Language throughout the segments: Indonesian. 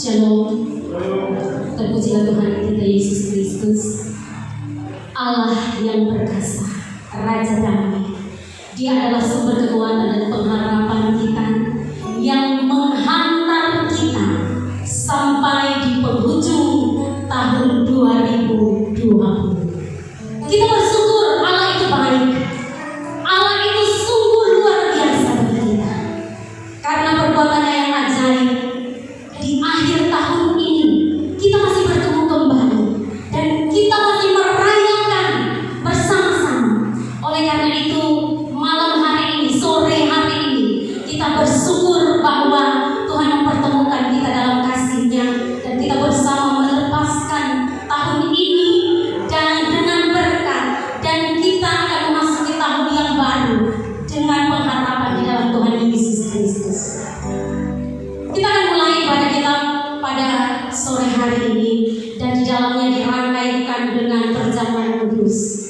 Shalom. Terpujilah Tuhan kita Yesus Kristus, Allah yang perkasa, Raja damai. Dia adalah sumber kekuatan dan pengharapan kita yang menghantar kita sampai di penghujung tahun 2020. Kita bersyukur Allah itu baik. Allah itu sungguh luar biasa bagi kita. Karena perbuatannya yang ajaib, di akhir tahun ini kita masih bertemu kembali dan kita masih merayakan bersama-sama. Oleh karena itu, malam hari ini, sore hari ini, kita bersyukur bahwa Tuhan mempertemukan kita dalam kasih-Nya dan kita bersama melepaskan tahun ini dan dengan berkat, dan kita akan memasuki tahun yang baru dengan pengharapan di dalam Tuhan Yesus Kristus. Kita akan mulai ibadah kita pada sore hari ini dan di dalamnya dirangkaikan dengan perjamuan kudus.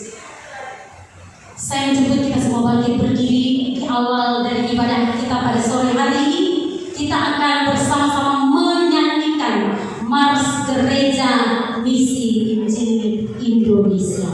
Saya menjemput kita semua bangkit berdiri di awal dari ibadah kita pada sore hari ini. Kita akan bersama-sama menyanyikan Mars Gereja Misi Injil Indonesia.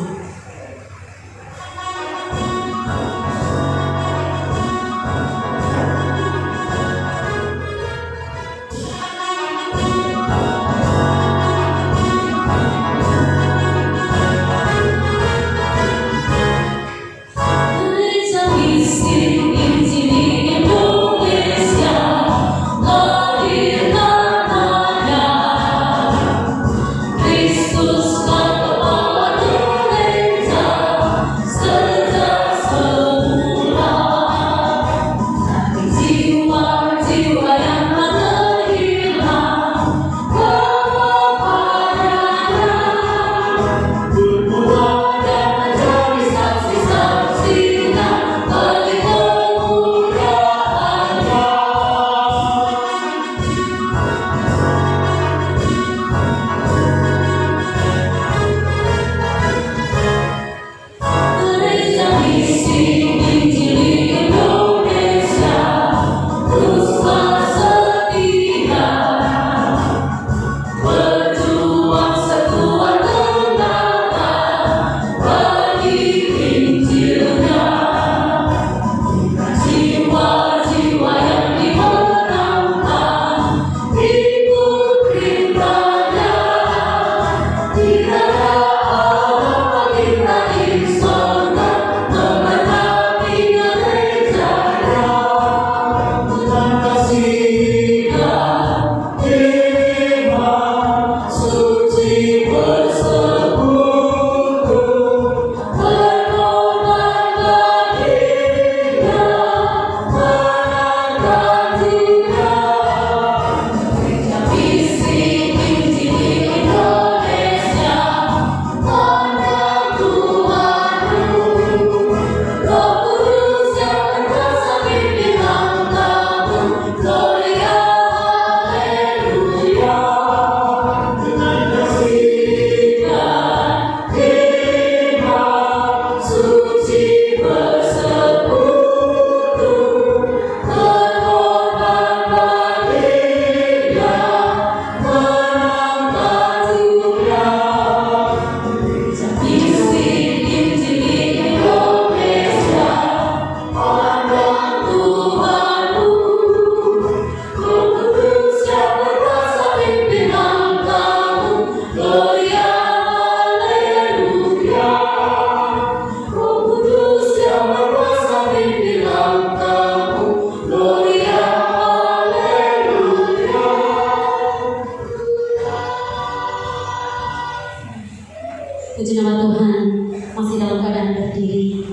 Puji nama Tuhan, masih dalam keadaan berdiri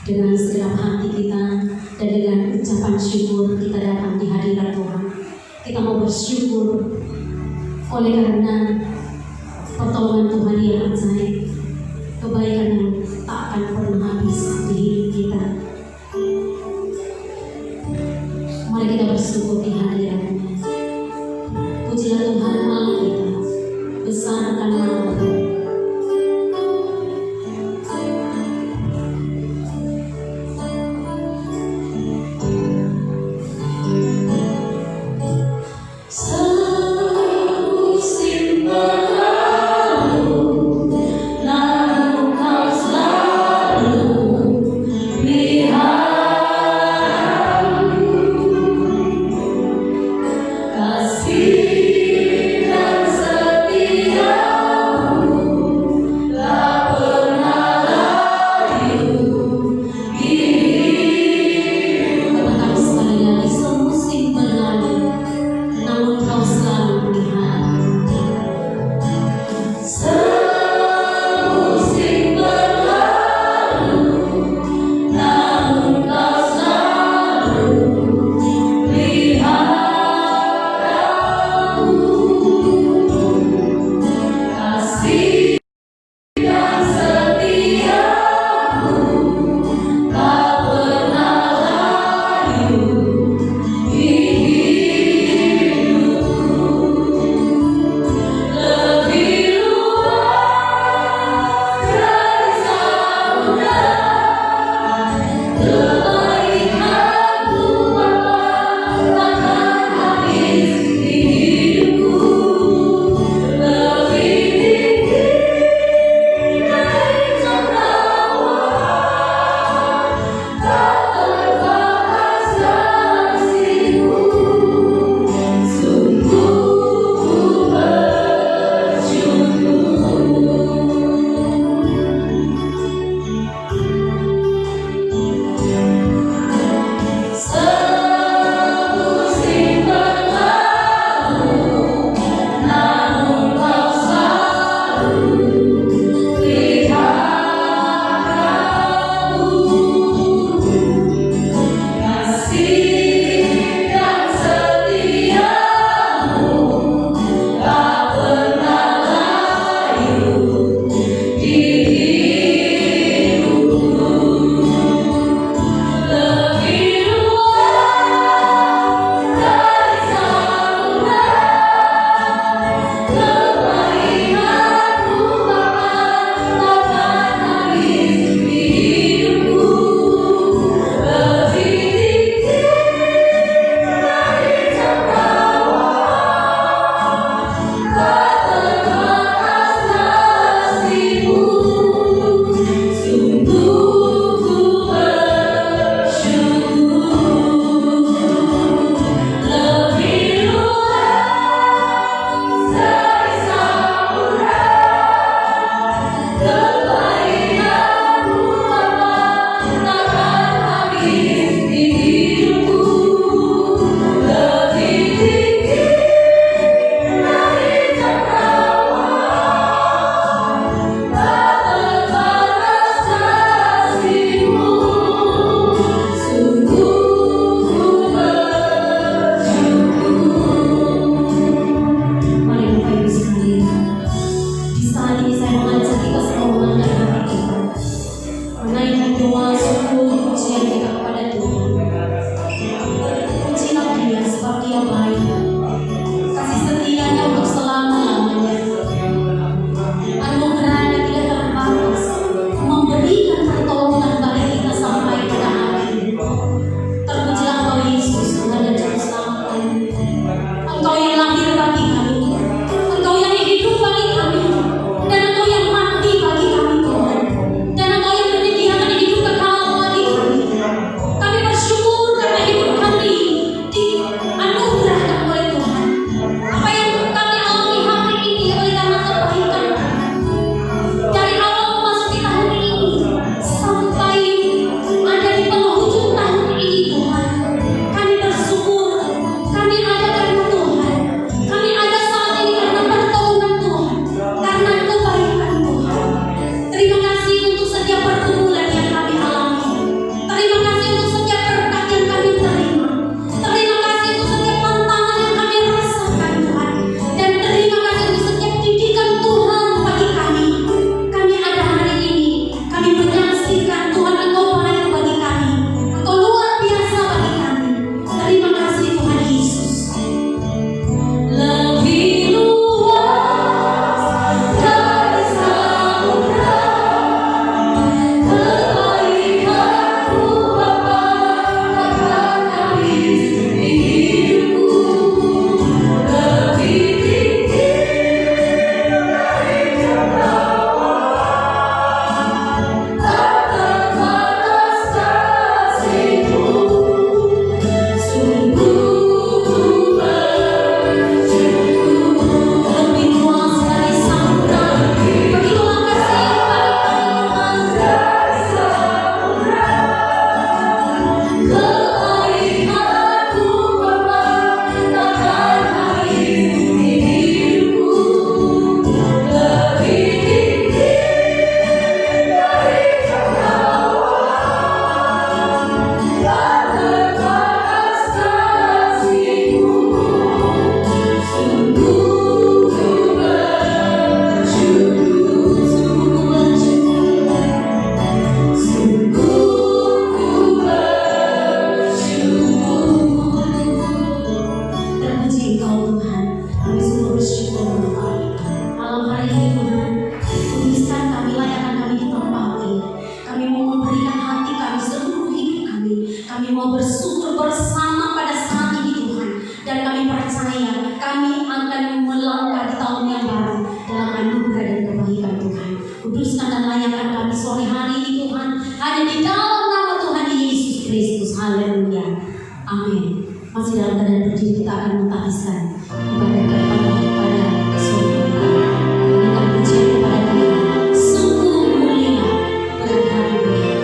dengan segenap hati kita dan dengan ucapan syukur kita datang di hadirat Tuhan. Kita mau bersyukur oleh karena pertolongan Tuhan yang ajaib, kebaikan yang tak akan pernah habis di hidup kita. Mari kita bersyukur di hadirat-Nya. Pujilah Tuhan Allah kita, besarkan nama Tuhan. So layakan kami sore hari ini Tuhan, hanya di dalam nama Tuhan Yesus Kristus. Haleluya. Amin. Masih dalam keadaan berdiri, kita akan menghabiskan ibadah pada sore hari ini. Berikan pujian kepada Dia. Sungguh mulia berkat Dia.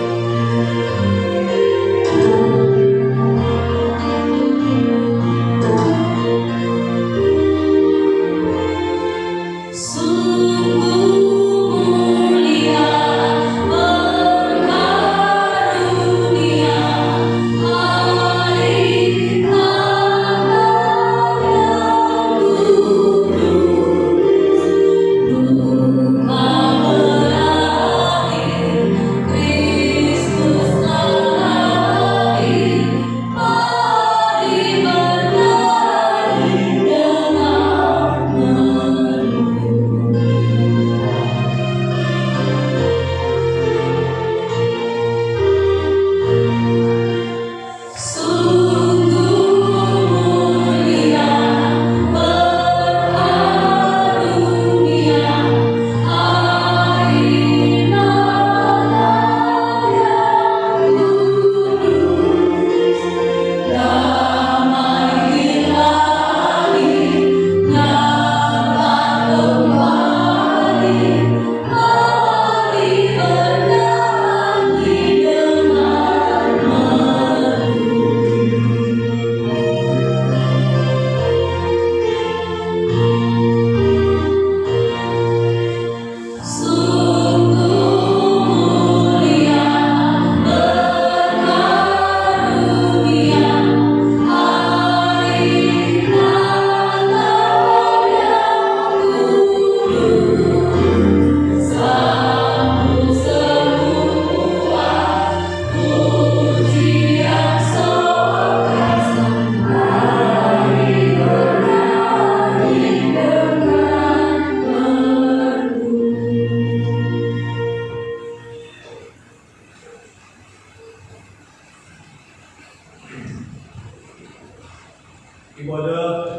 Ibadah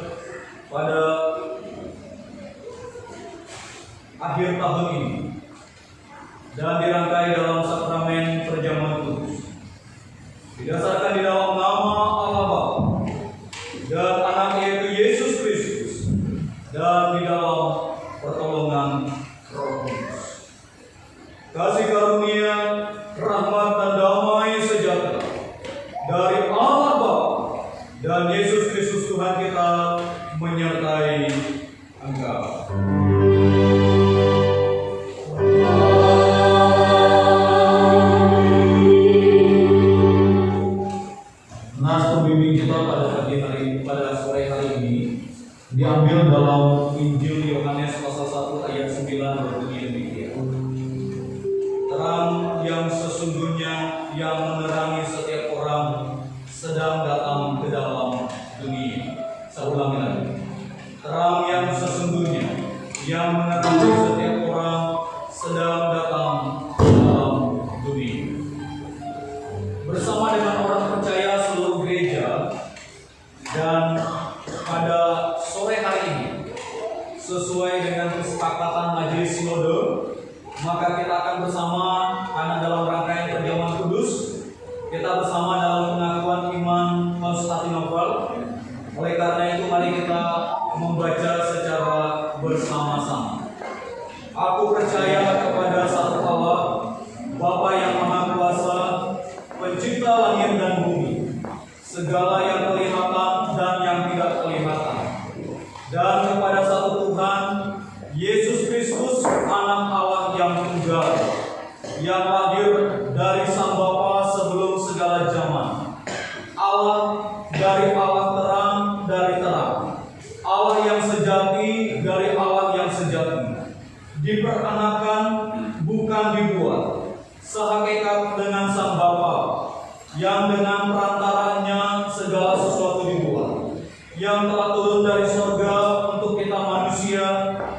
pada akhir tahun ini dan dirangkai dalam sakramen perjamuan kudus, didasarkan di dalam nama Allah Bapa dan Anak yaitu Yesus Kristus, dan di dalam pertolongan Roh Kudus. Kasih karunia, rahmat dan damai sejahtera dari Allah Bapa dan Yesus Kristus Tuhan kita menyertai engkau. Nas pembimbing kita pada sore hari ini diambil dalam Injil Yohanes pasal 1 ayat 9 berbunyi demikian. Terang yang sesungguhnya yang menerangi setiap orang sedang datang ke dalam dunia. Saya ulangi lagi. Terang yang sesungguhnya yang menerangi setiap orang sedang datang ke dalam dunia. Bersama dengan orang percaya seluruh gereja, dan pada sore hari ini sesuai dengan kesepakatan majelis sinode, maka kita akan bersama karena dalam rangkaian perjamuan kudus kita bersama dalam pengakuan iman Konstantinopel. Oleh karena itu mari kita membaca secara bersama-sama. Aku percaya kepada satu Allah, Bapa yang Maha Kuasa, Pencipta langit dan bumi, segala yang kelihatan dan yang tidak kelihatan, dan kepada satu Tuhan, Yesus Kristus, Anak Allah yang tunggal, yang lahir dari Sang Bapa sebelum segala zaman, Allah dari Allah terang dari terang, Allah yang sejati dari Allah yang sejati, diperanakan bukan dibuat, sehakikat dengan Sang Bapa, yang dengan perantaranya segala sesuatu dibuat, yang telah turun dari surga untuk kita manusia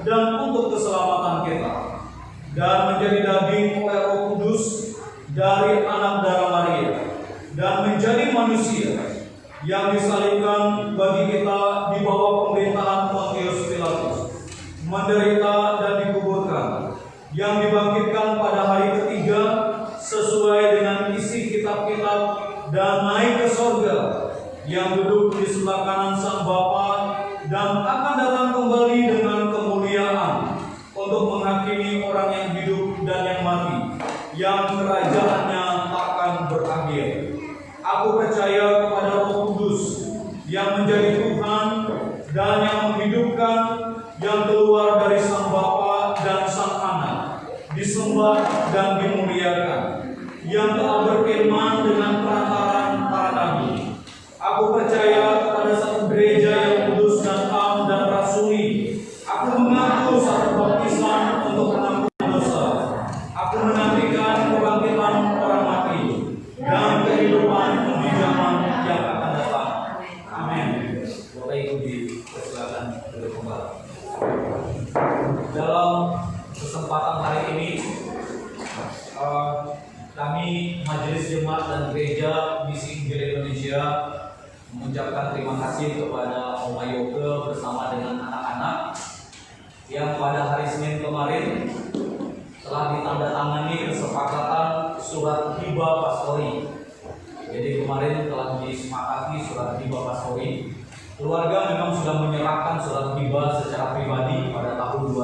dan untuk keselamatan kita, dan menjadi daging oleh Roh Kudus dari anak darah Maria, dan menjadi manusia, yang disalibkan bagi kita di bawah pemerintahan Pontius Pilatus, menderita dan dikuburkan, yang dibangkitkan pada yang kerajaannya takkan berakhir. Aku percaya kepada Roh Kudus yang menjadi Tuhan dan yang menghidupkan, yang keluar dari Sang Bapa dan Sang Anak, disembah dan dimuliakan, yang telah berfirman dengan perantaraan para nabi. Aku percaya kepada satu gereja yang kudus dan am dan rasuli. Aku mengaku satu baptisan untuk pengampunan dosa. Aku menantikan kebangkitan orang mati dan kehidupan di zaman yang akan datang. Amin. Bapak Ibu dipersilakan duduk kembali. Dalam kesempatan hari ini, kami Majelis Jemaat dan Gereja Misi Injil Indonesia mengucapkan terima kasih kepada Oma Yoke bersama dengan anak-anak yang pada hari Senin kemarin telah ditandatangani kesepakatan surat hibah pastori. Jadi kemarin telah disepakati surat hibah pastori. Keluarga memang sudah menyerahkan surat hibah secara pribadi pada tahun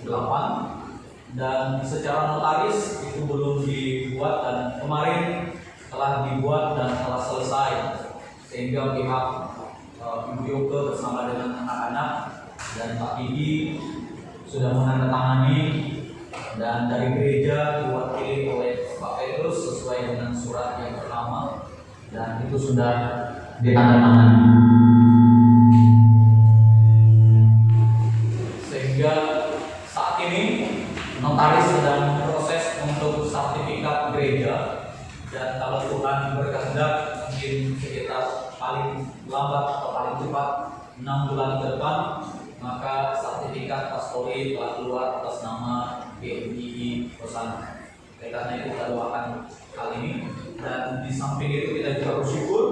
2008 dan secara notaris itu belum dibuat, dan kemarin telah dibuat dan telah selesai, sehingga pihak Ibu Yoke bersama dengan anak-anak dan Pak Didi sudah menandatangani, dan dari gereja diwakili oleh Pak Petrus sesuai dengan surat yang pertama, dan itu sudah ditandatangani. Sehingga saat ini notaris sedang proses untuk sertifikat gereja, dan kalau Tuhan berkehendak mungkin sekitar paling lambat atau paling cepat 6 bulan ke depan, maka sertifikat pastori telah keluar atas nama GMII Hosana. Karena itu kita doakan hal ini, dan di samping itu kita juga bersyukur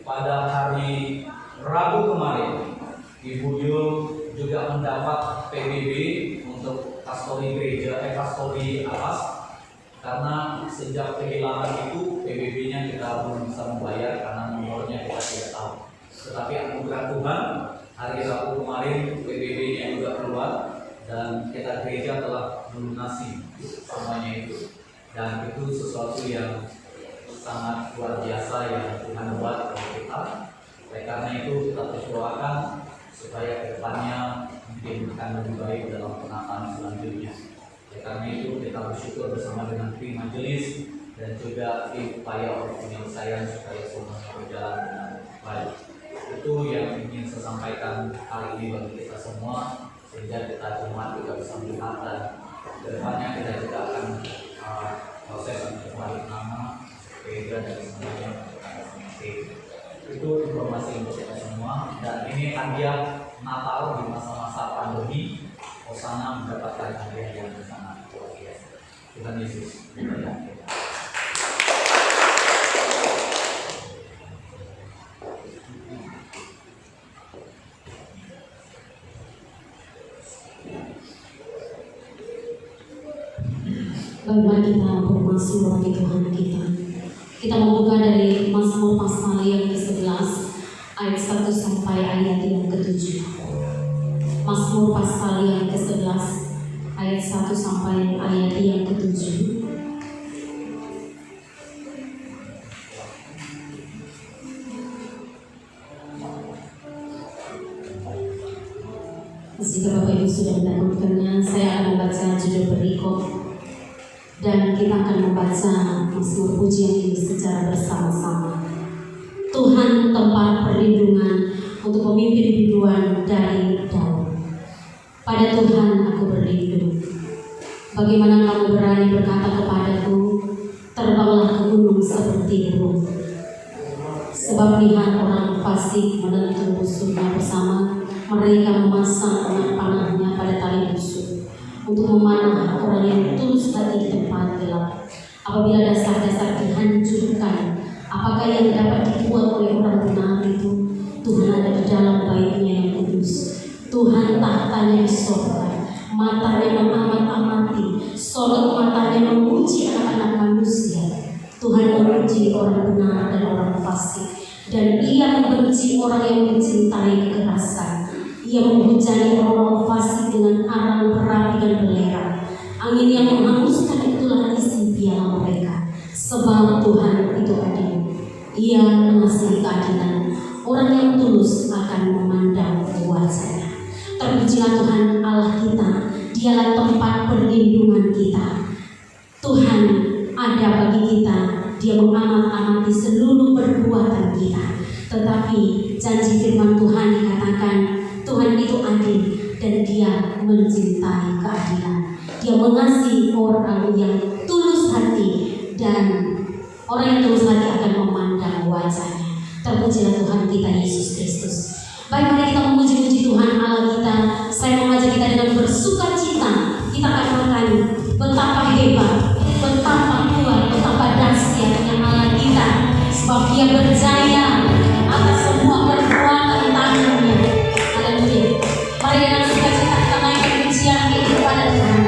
pada hari Rabu kemarin Ibu Yul juga mendapat PBB untuk pastori gereja, pastori alas, karena sejak kehilangan itu PBB-nya kita belum bisa membayar karena nomornya kita tidak tahu. Tetapi anugerah Tuhan, hari Rabu kemarin PBB-nya juga keluar dan kita gereja telah melunasi semuanya itu, dan itu sesuatu yang sangat luar biasa yang Tuhan buat untuk kita. Oleh karena itu kita terus doakan supaya kedepannya mungkin akan lebih baik dalam penataan selanjutnya. Oleh karena itu kita bersyukur bersama dengan tim majelis dan juga tim upaya untuk penyelesaian supaya semuanya berjalan dengan baik. Itu yang ingin saya sampaikan hari ini bagi kita semua, sehingga kita jemaat juga bisa melihat, dan kedepannya kita juga akan proses untuk balik nama gereja dan semuanya. Itu informasi untuk kita semua, dan ini hadiah Natal di masa-masa pandemi. Hosana mendapatkan hadiah yang sangat luar biasa. Tuhan Yesus diberkati. Bagaimana kita bermasuk bagi Tuhan kita. Kita membuka dari Mazmur pasal yang ke-11 ayat 1 sampai ayat yang ke-7. Mazmur pasal yang ke-11 ayat 1 sampai ayat yang ke-7. Jika Bapak Ibu sudah mendapatkannya, saya akan membaca judul berikut, dan kita akan membaca Mazmur pujian ini secara bersama-sama. Tuhan tempat perlindungan untuk pemimpin biduan dari Daud. Pada Tuhan aku berlindung. Bagaimana kamu berani berkata kepadaku, terbanglah ke gunung seperti burung. Sebab lihat orang fasik menentu musuhnya bersama, mereka memasang panah-panahnya pada tali busuk untuk memanah orang yang tulus hati di tempat gelap. Apabila dasar-dasar dihancurkan, apakah yang dapat dibuat oleh orang benar itu? Tuhan ada di dalam baitnya yang kudus. Tuhan tahtanya di sorga, matanya mengamat-amati, sorot matanya menguji anak-anak manusia. Tuhan menguji orang benar dan orang fasik, dan Ia membenci orang yang mencintai kekerasan. Ia menghujani orang fasik dengan arang berapi dan belerang. Angin yang menghanguskan itulah isi Sebab Tuhan itu adil. Ia mengasihi keadilan. Orang yang tulus akan memandang wajahnya. Terpujilah Tuhan Allah kita. Dialah tempat perlindungan kita. Tuhan ada bagi kita. Dia mengamat-amati seluruh perbuatan kita. Tetapi janji firman Tuhan dikatakan Tuhan itu adil dan Dia mencintai keadilan. Dia mengasihi orang yang tulus hati dan orang yang tulus hati akan memandang wajahnya. Terpujilah Tuhan kita Yesus Kristus. Baik, mari kita memuji-muji Tuhan Allah kita. Saya mengajak kita dengan bersuka cita. Kita katakan betapa hebat, betapa kuat, betapa dahsyatnya Allah kita. Sebab Dia berjaya atas semua perbuatan tangannya. Haleluya. Mari dengan sukacita kita naikkan pujian kita kepada Tuhan.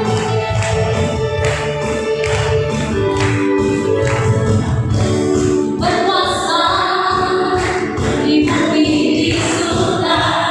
Berkuasa di bumi di surga.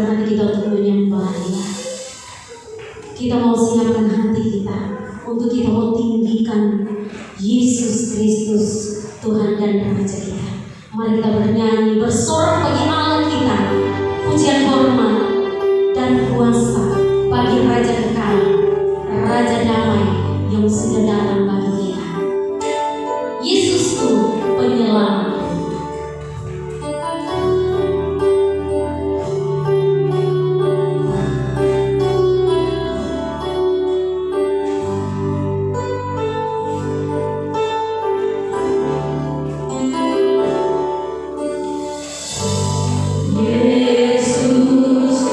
siapkan hati kita untuk menyembah Dia. Kita mau siapkan hati kita untuk kita mau tinggikan Yesus Kristus, Tuhan dan Raja kita. Mari kita bernyanyi, bersorak bagi Allah kita, pujian hormat dan kuasa bagi Raja kekal, Raja damai yang sudah datang bagi kita. Yesus itu penyelamat. Yesus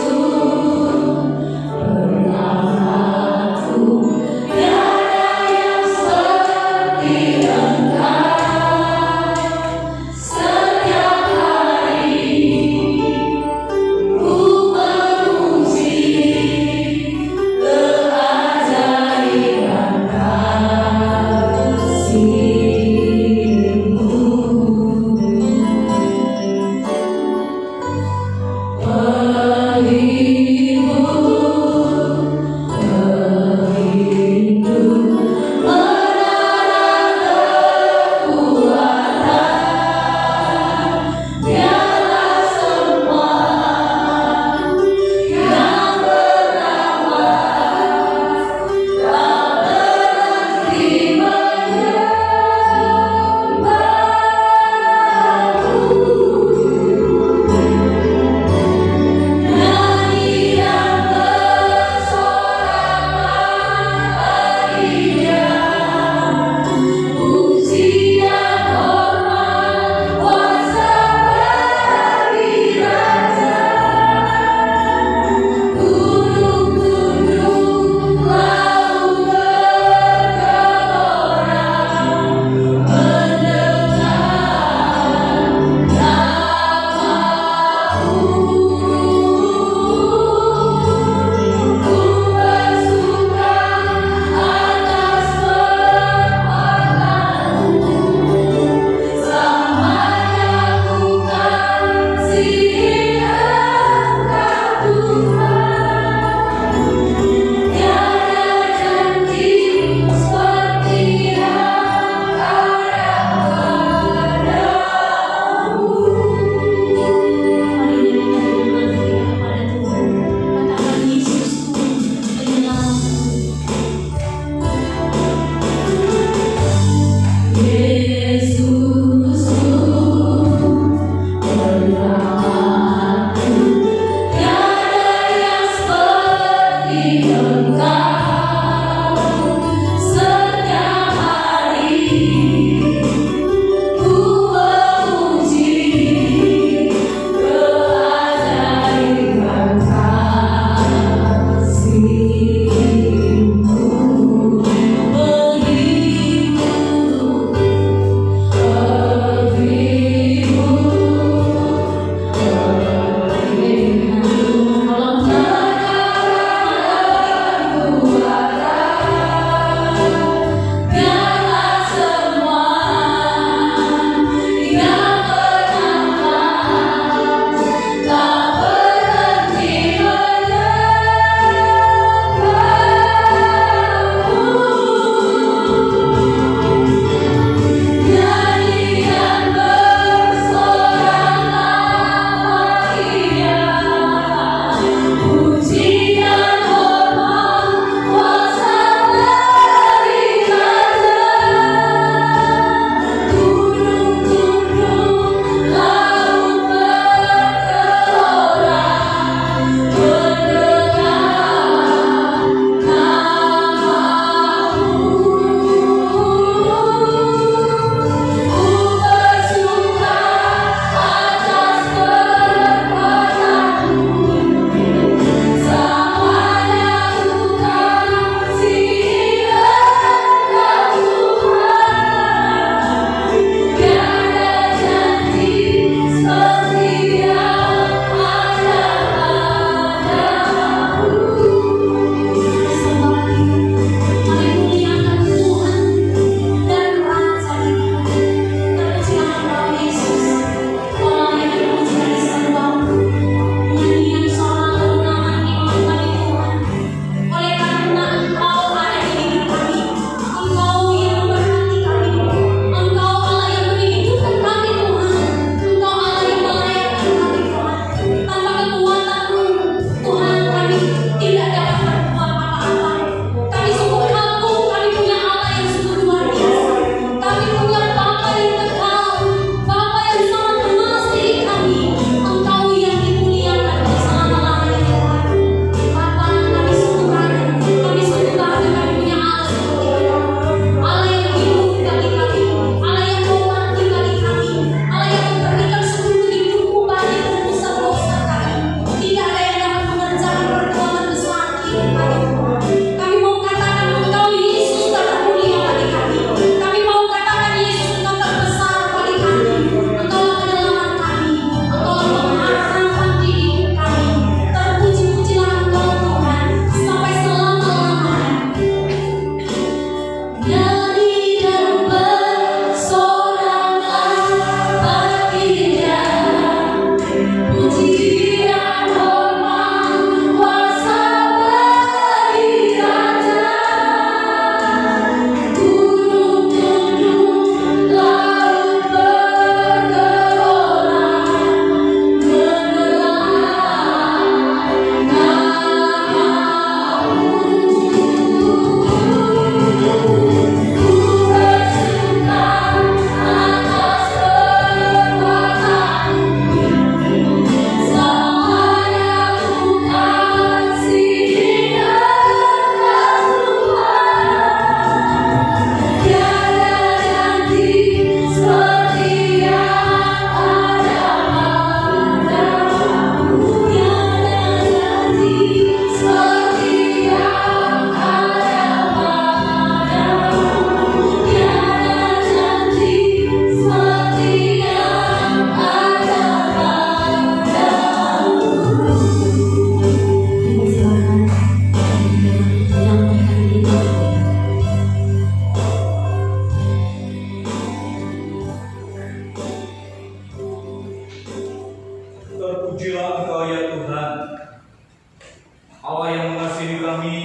Allah yang mengasihi kami,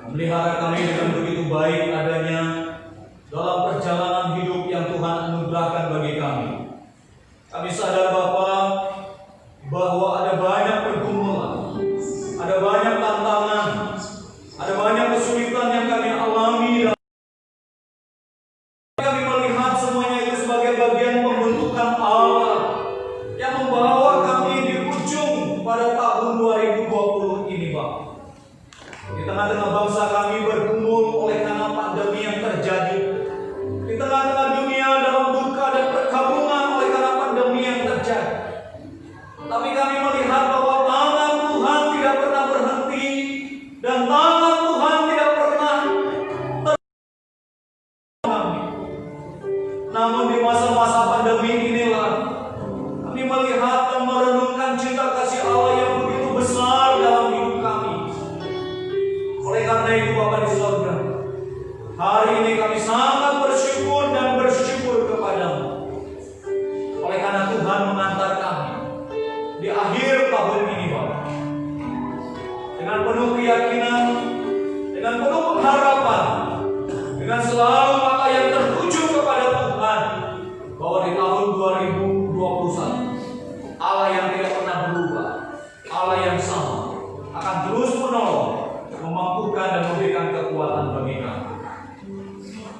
memelihara kami dengan begitu baik adanya dalam perjalanan hidup yang Tuhan anugerahkan bagi kami. Kami sadar Bapa bahwa ada banyak pergumulan, ada banyak tantangan, ada banyak kesulitan yang kami alami. Kami melihat semuanya itu sebagai bagian pembentukan Allah yang membawa kami di ujung pada tahun 2020 ini, Pak. Di tengah-tengah bangsa kami bergumul oleh karena pandemi yang terjadi. Di tengah-tengah dunia dalam duka dan perkabungan oleh karena pandemi yang terjadi. Tapi kami melihat bahwa tangan Tuhan tidak pernah berhenti dan tangan Tuhan tidak pernah kami. Namun di masa-masa pandemi inilah kami melihat dan merenungkan cinta kasih Allah yang begitu besar dalam hidup kami. Oleh karena itu Bapa di surga, hari ini kami sangat bersyukur dan bersyukur kepadamu. Oleh karena Tuhan mengantar kami di akhir tahun ini, Bapak, dengan penuh keyakinan, dengan penuh pengharapan, dengan selalu mata yang tertuju kepada Tuhan, bahwa di tahun 2021 Allah yang tidak pernah berubah, Allah yang sama akan terus menolong, memampukan dan memberikan kekuatan bagi kami.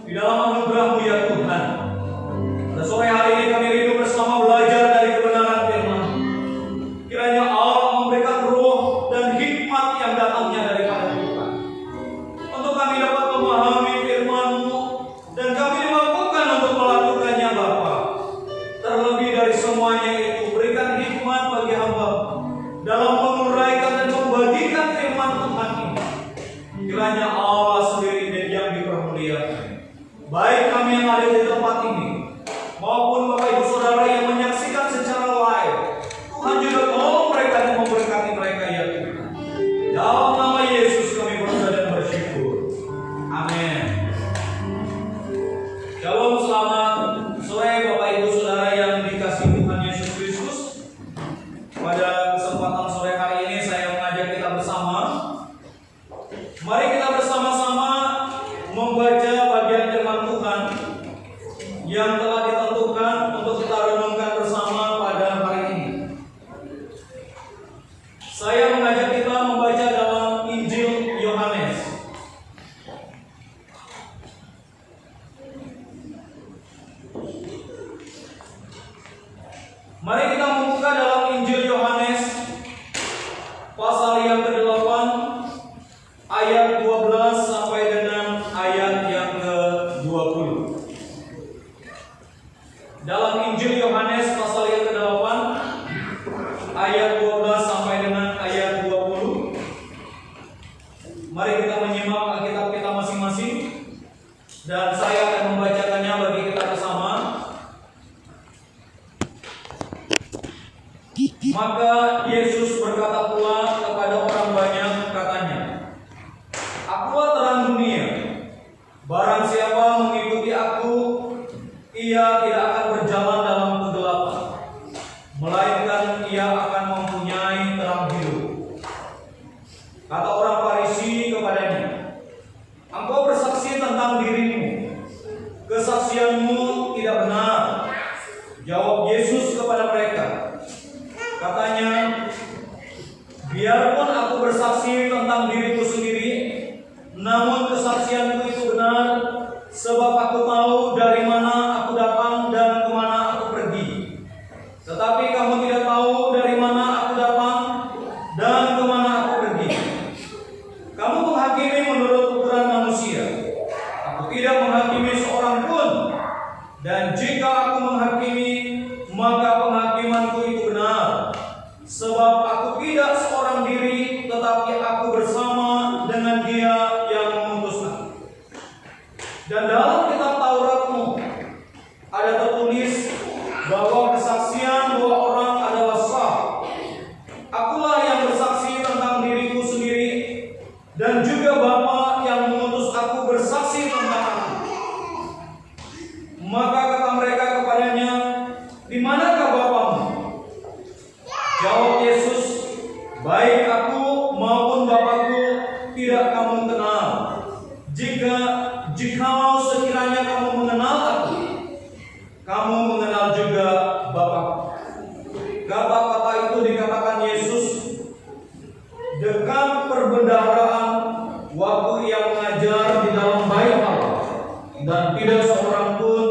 Di dalam anugerah-Mu ya Tuhan, pada sore hari ini kami rindu bersama belajar dari kebenaran firman. Kiranya Allah memberikan roh dan hikmat yang datangnya daripada Tuhan, untuk kami dapat memahami firman-Mu dan kami dimampukan untuk melakukannya Bapa. Terlebih dari semuanya itu, berikan hikmat bagi hamba dalam menguraikan dan membagikan firman Tuhan ini. Kiranya Allah sendiri yang dipermuliakan, baik kami yang ada di tempat ini maupun Bapak Ibu Saudara yang menyaksikan secara live. Tuhan juga tolong mereka dan memberkati mereka ya Tuhan. Dalam nama Yesus kami berdoa dan bersyukur. Amin. Shalom, selamat sore Bapak Ibu Saudara yang dikasihi Tuhan Yesus Kristus. Pada kesempatan sore hari ini saya mengajak kita bersama. Mari kita bersama-sama membaca bagian firman Tuhan yang telah ditentukan untuk kita renungkan bersama pada hari ini. Saya mengajak kita membaca dalam Injil Yohanes. Mari kita membuka dalam Injil Yohanes pasal yang ke-8 ayat 12 sampai dengan ayat yang ke-20. Dalam Injil Yohanes pasal yang ke-8 ayat 12 sampai dengan ayat 20. Mari kita menyimak Alkitab kita masing-masing dan saya akan membacakannya bagi kita bersama. Maka Yesus berkata pula kepada orang banyak, katanya, "Akulah terang dunia. Barang siapa mengikuti aku, ia tidak akan berjalan dalam kegelapan, melainkan ia akan mempunyai terang hidup." Kata orang Farisi kepadanya, "Engkau bersaksi tentang dirimu, kesaksianmu tidak benar." Jawab Yesus kepada mereka, katanya, "Biarpun aku bersaksi tentang diriku sendiri, namun kesaksianku itu benar, sebab aku tahu dari mana aku datang dan kemana aku pergi. Tetapi kamu tidak tahu dari mana aku datang dan kemana aku pergi. Kamu menghakimi menurut ukuran manusia. Aku tidak menghakimi seorang pun. Dan jika aku menghakimi, maka penghakimanku itu benar. Sebab aku tidak seorang diri, tetapi aku bersama dengan Dia yang mengutus aku. Dan dalam kitab Tauratmu ada tertulis bahwa kesaksian dua orang adalah sah. Akulah yang bersaksi tentang diriku sendiri, dan juga Bapa yang mengutus aku bersaksi tentang aku." Maka kata mereka kepadanya, "Di manakah Bapamu?" Jawab Yesus, "Baik aku maupun Bapakku tidak kamu kenal. Jikalau sekiranya kamu mengenal aku, kamu mengenal juga Bapakku. Kata-kata itu dikatakan Yesus dekat perbendaharaan waktu ia mengajar di dalam bait Allah, dan tidak seorang pun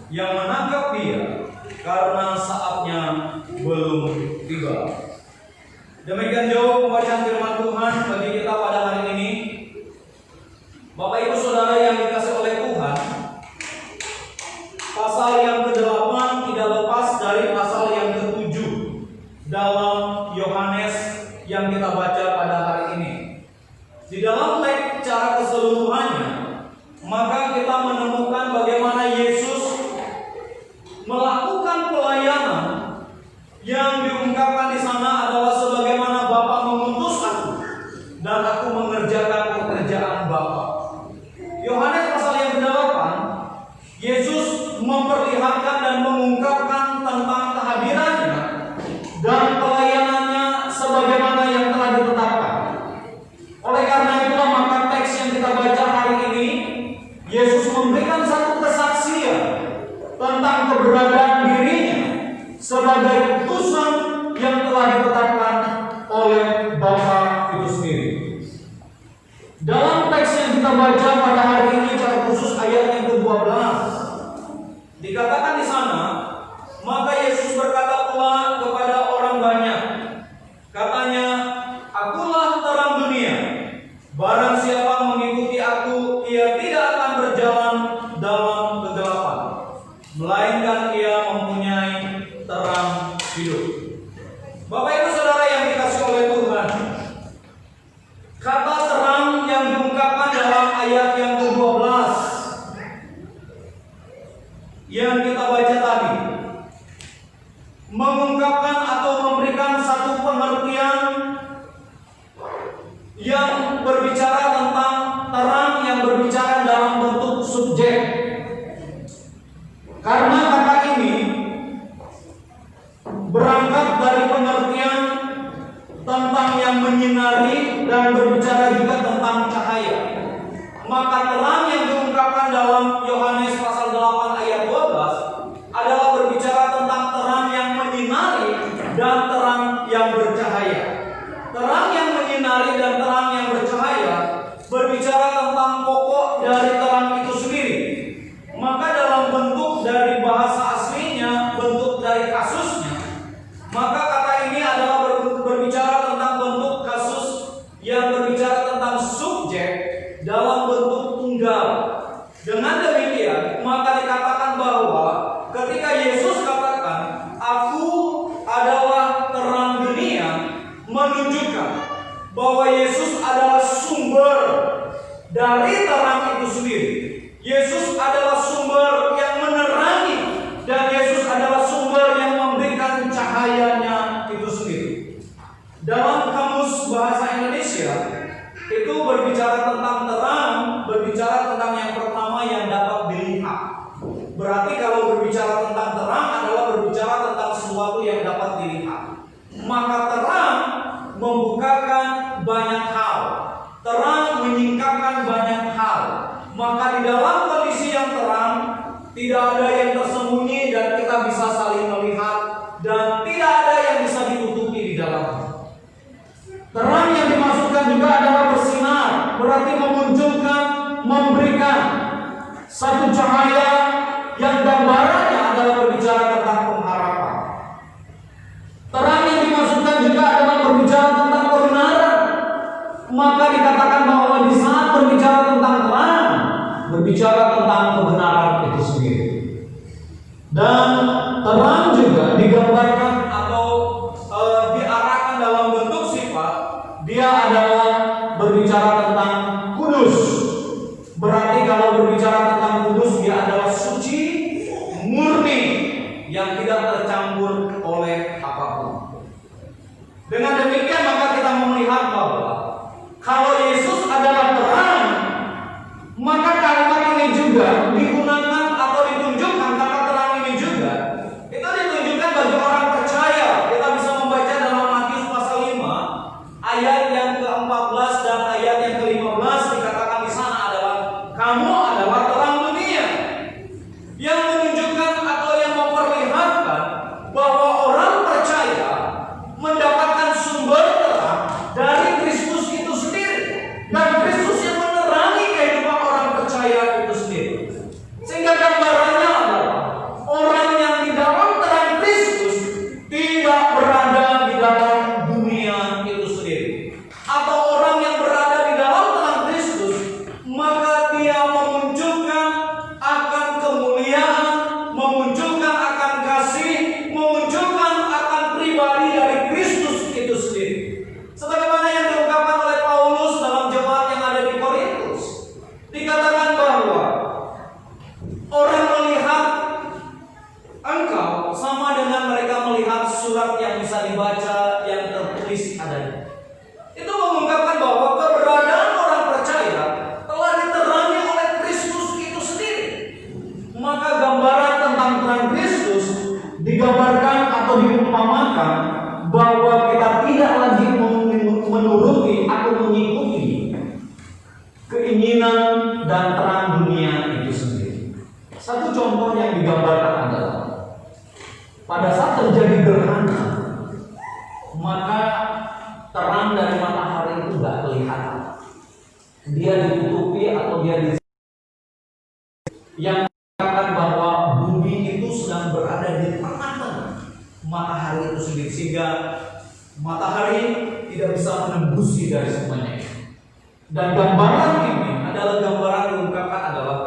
yang menangkap dia karena saatnya belum tiba. Demikian jauh pembacaan firman Tuhan bagi kita pada hari ini. Bapak Ibu Saudara yang dikasihi oleh Tuhan, pasal yang ke-8 tidak lepas dari pasal yang ke-7 dalam Yohanes yang kita baca pada hari ini. Di dalam teks secara keseluruhannya, maka kita menemukan bagaimana Yesus melakukan pelayanan yang diungkapkan di sana adalah sebagaimana Bapa mengutus aku dan aku mengerjakan pekerjaan Bapa. Yohanes pasal yang ke-8, Yesus memperlihatkan dan mengungkapkan tentang kehadirannya dan pelayanannya sebagaimana yang telah ditetapkan. Oleh karena itulah maka teks yang kita baca hari ini, Yesus memberikan satu kesaksian tentang keberadaan dirinya sebagai utusan yang telah ditetapkan oleh Bapa itu sendiri. Dalam teks yang kita baca pada hari ini, secara khusus ayat yang ke-12, dikatakan di sana, maka Yesus berkata pula kepada orang banyak, katanya, akulah terang dunia. Barang siapa mengikuti aku, ia tidak akan berjalan dalam kegelapan, melainkan ia mempunyai terang hidup. Bapak Ibu Saudara yang dikasihi oleh Tuhan, kata terang yang diungkapkan dalam ayat yang ke-12 yang kita baca tadi mengungkapkan atau memberikan satu pengertian yang berbicara tentang terang yang berbicara dalam bentuk subjek. Karena kata ini berangkat dari pengertian tentang yang menyinari dan berbicara juga tentang cahaya. Maka terang yang diungkapkan dalam Yohanes pasal 8 ayat 12 adalah berbicara tentang terang yang menyinari dan terang yang bercahaya. Terang yang menyinari dan terang yang bercahaya berbicara tentang pokok dari terang itu sendiri. Maka dalam bentuk dari bahasa aslinya, bentuk dari kasusnya, maka kata ini adalah berbicara tentang bentuk kasus yang berbicara tentang subjek dalam bentuk tunggal. Dengan demikian, maka dikatakan bahwa ketika Yesus katakan, aku adalah terang dunia, menunjukkan bahwa Yesus adalah sumber dari terang itu sendiri. Yesus adalah sumber yang menerangi, dan Yesus adalah sumber yang memberikan cahayanya itu sendiri. Dalam kamus bahasa Indonesia itu berbicara tentang terang, berbicara tentang yang pertama yang dapat dilihat. Berarti kalau berbicara tentang terang adalah berbicara tentang sesuatu yang dapat dilihat. Maka terang membukakan banyak hal, terang menyingkapkan banyak hal. Maka di dalam kondisi yang terang tidak ada yang tersembunyi dan kita bisa saling melihat, dan tidak ada yang bisa ditutupi di dalamnya. Terang yang dimaksudkan juga adalah bersinar, berarti memunculkan, memberikan satu cahaya yang gambarannya adalah berbicara tentang pengharapan. Terang yang dimaksudkan juga adalah berbicara tentang kebenaran. Maka dikatakan bahwa di saat berbicara tentang terang, berbicara tentang kebenaran itu sendiri. Dan terang juga digambarkan atau diarahkan dalam bentuk sifat. Dia adalah berbicara tentang kudus. Berarti kalau berbicara tentang kudus, dia adalah suci, murni, yang tidak tercampur oleh apapun. Dengan demikian maka kita melihat bahwa kalau Yesus adalah terang, maka kalimat ini juga digunakan atau ditunjukkan, kata terang ini juga itu ditunjukkan bagi orang percaya. Kita bisa membaca dalam Matius pasal 5 ayat yang ke-14 dan ayat yang ke-15 dikatakan di sana adalah kamu adalah terang dunia, yang menunjukkan atau yang memperlihatkan bahwa orang percaya mendapatkan sumber terang dari Kristus itu sendiri, dan Kristus yang menerangi kehidupan orang percaya itu sendiri. Sehingga gambarannya adalah orang yang di dalam terang Kristus tidak berada di dalam dunia itu sendiri. Atau orang yang berada di dalam terang Kristus, maka dia memunculkan akan kemuliaan, memunculkan akan kasih, memunculkan akan pribadi dari Kristus itu sendiri. Sebagaimana yang diungkapkan oleh Paulus dalam jemaat yang ada di Korintus, dikatakan bahwa orang melihat engkau sama dengan mereka melihat surat yang bisa dibaca yang tertulis adanya. Itu mengungkapkan bahwa keberadaan orang percaya telah diterangi oleh Kristus itu sendiri. Maka gambaran tentang terang Kristus digambarkan atau diumpamakan bahwa kita tidak lagi menuruti atau mengikuti keinginan dan terang dunia itu sendiri. Satu contoh yang digambarkan adalah pada saat terjadi gerhana, maka terang dari matahari itu tidak kelihatan. Dia ditutupi atau dia yang mengatakan bahwa bumi itu sedang berada di tengah-tengah matahari itu sendiri, sehingga matahari tidak bisa menembusi dari semuanya. Dan gambaran ini adalah gambaran yang diungkapkan adalah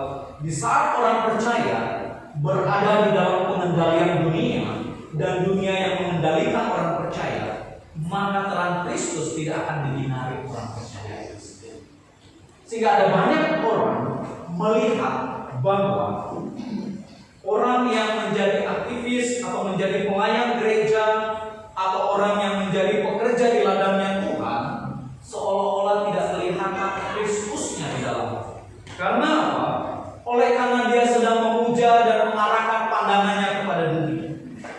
di saat orang percaya berada di dalam pengendalian dunia dan dunia yang mengendalikan orang percaya, maka terang Kristus tidak akan dihindari orang percaya. Sehingga ada banyak orang melihat bahwa orang yang menjadi aktivis atau menjadi pelayan gereja atau orang yang menjadi pekerja di ladangnya Tuhan seolah-olah tidak kelihatan Kristusnya di dalam. Karena apa? Oleh karena dia sedang memuja dan mengarahkan pandangannya kepada dunia.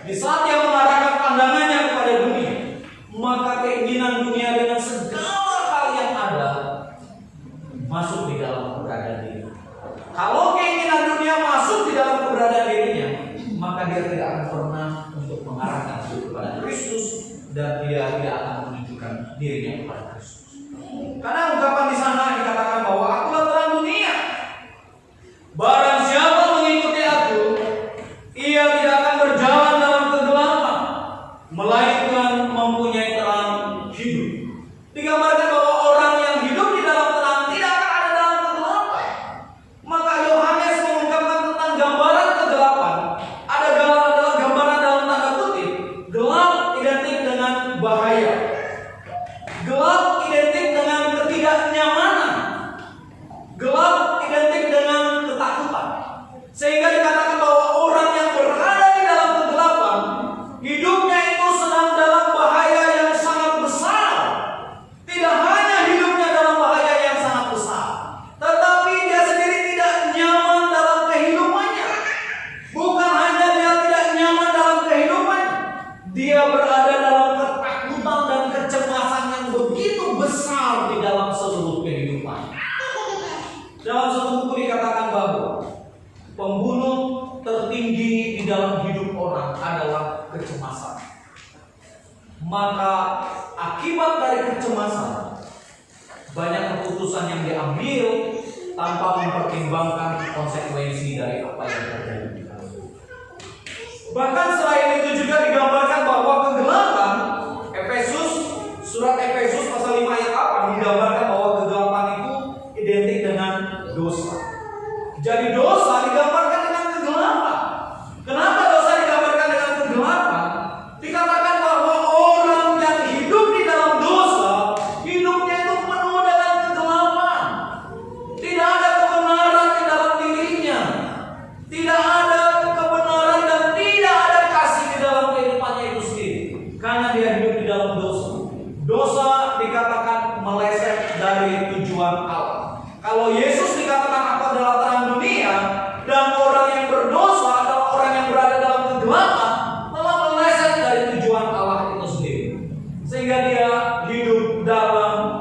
Di saat dia mengarahkan pandangannya kepada dunia, maka keinginan dunia dengan segala hal yang ada masuk di dalam keberadaan dirinya. Kalau keinginan dunia masuk di dalam keberadaan dirinya, maka dia tidak akan pernah untuk mengarahkan diri kepada Kristus, dan dia tidak akan menunjukkan dirinya kepada Kristus. Karena ungkapan di sana dikatakan bahwa akulah terang dunia. Barang siapa mengikuti aku, ia tidak akan berjalan dalam kegelapan, melainkan mempunyai terang hidup. Digambarkan bahwa orang yang hidup di dalam terang tidak akan ada dalam kegelapan. Maka Yohanes mengungkapkan tentang gambaran kegelapan. Adalah gambaran dalam tanda kutip. Gelap identik dengan bahaya. Gelap identik dengan ketidaknyamanan. Gelap identik dengan ketakutan. Sehingga dikatakan bahwa orang yang berada di dalam kegelapan, hidupnya itu sedang dalam bahaya yang sangat besar. Tidak hanya hidupnya dalam bahaya yang sangat besar, tetapi dia sendiri tidak nyaman dalam kehidupannya. Bukan hanya dia tidak nyaman dalam kehidupannya, dia berada dalam ketakutan dan kecemasan yang begitu besar di dalam seluruh kehidupannya. Dalam satu buku dikatakan bahwa pembunuh tertinggi di dalam hidup orang adalah kecemasan. Maka akibat dari kecemasan, banyak keputusan yang diambil tanpa mempertimbangkan konsekuensi dari apa yang terjadi. Bahkan selain itu juga digambarkan bahwa kegelapan, surat Efesus pasal 5 ayat 8 menggambarkan bahwa kegelapan itu identik dengan dosa. Jadi dosa digambarkan dengan kegelapan. Kenapa dosa digambarkan dengan kegelapan? Dikatakan bahwa orang yang hidup di dalam dosa, hidupnya itu penuh dengan kegelapan. Tidak ada kebenaran di dalam dirinya. Tidak ada kebenaran dan tidak ada kasih di dalam kehidupannya itu sendiri. Karena dia hidup di dalam dosa. Dosa dikatakan meleset dari tujuan Allah. Kalau Yesus dikatakan aku adalah terang dunia, dan orang yang berdosa adalah orang yang berada dalam kegelapan, telah meleset dari tujuan Allah itu sendiri. Sehingga dia hidup dalam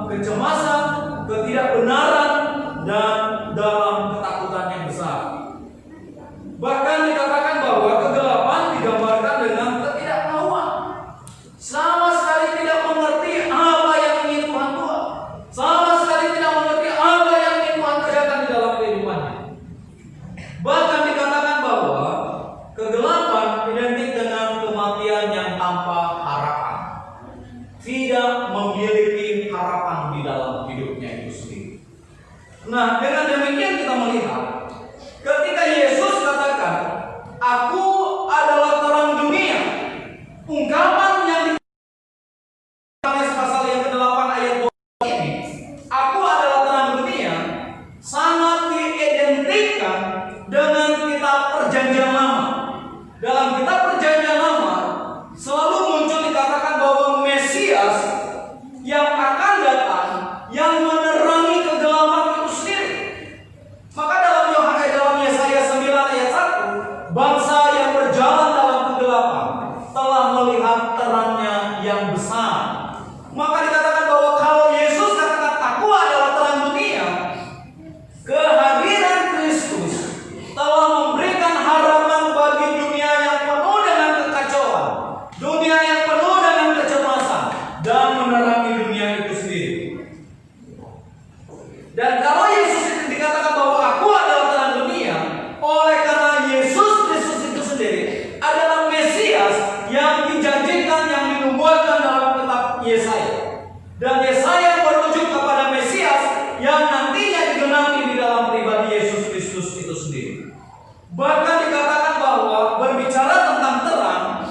harapan di dalam hidupnya itu sendiri. Nah, dengan demikian kita melihat ketika Yesus katakan, "Aku adalah terang dunia." Ungkapan yang di Yohanes pasal yang ke-8 ayat 12 ini, "Aku adalah terang dunia," sangat diidentikan dengan kitab Perjanjian Lama. Dalam kitab Perjanjian Lama selalu muncul dikatakan bahwa Mesias yang akan datang yang menerangi kegelapan itu sendiri. Maka dalam Yesaya 9 ayat 1, bangsa yang berjalan dalam kegelapan telah melihat terangnya yang besar. Maka dikatakan bahwa kalau Yesus katakan, "Aku adalah terang dunia," kehadiran Kristus telah memberikan harapan bagi dunia yang penuh dengan kekacauan, dunia yang penuh dengan kecemasan, dan menerangi dunia itu sendiri. Dan kalau Yesus itu dikatakan bahwa "Aku adalah terang dunia," oleh karena Yesus Kristus itu sendiri adalah Mesias yang dijanjikan, yang dinubuatkan dalam kitab Yesaya. Dan Yesaya merujuk kepada Mesias yang nantinya digenapi di dalam pribadi Yesus Kristus itu sendiri. Bahkan dikatakan bahwa berbicara tentang terang,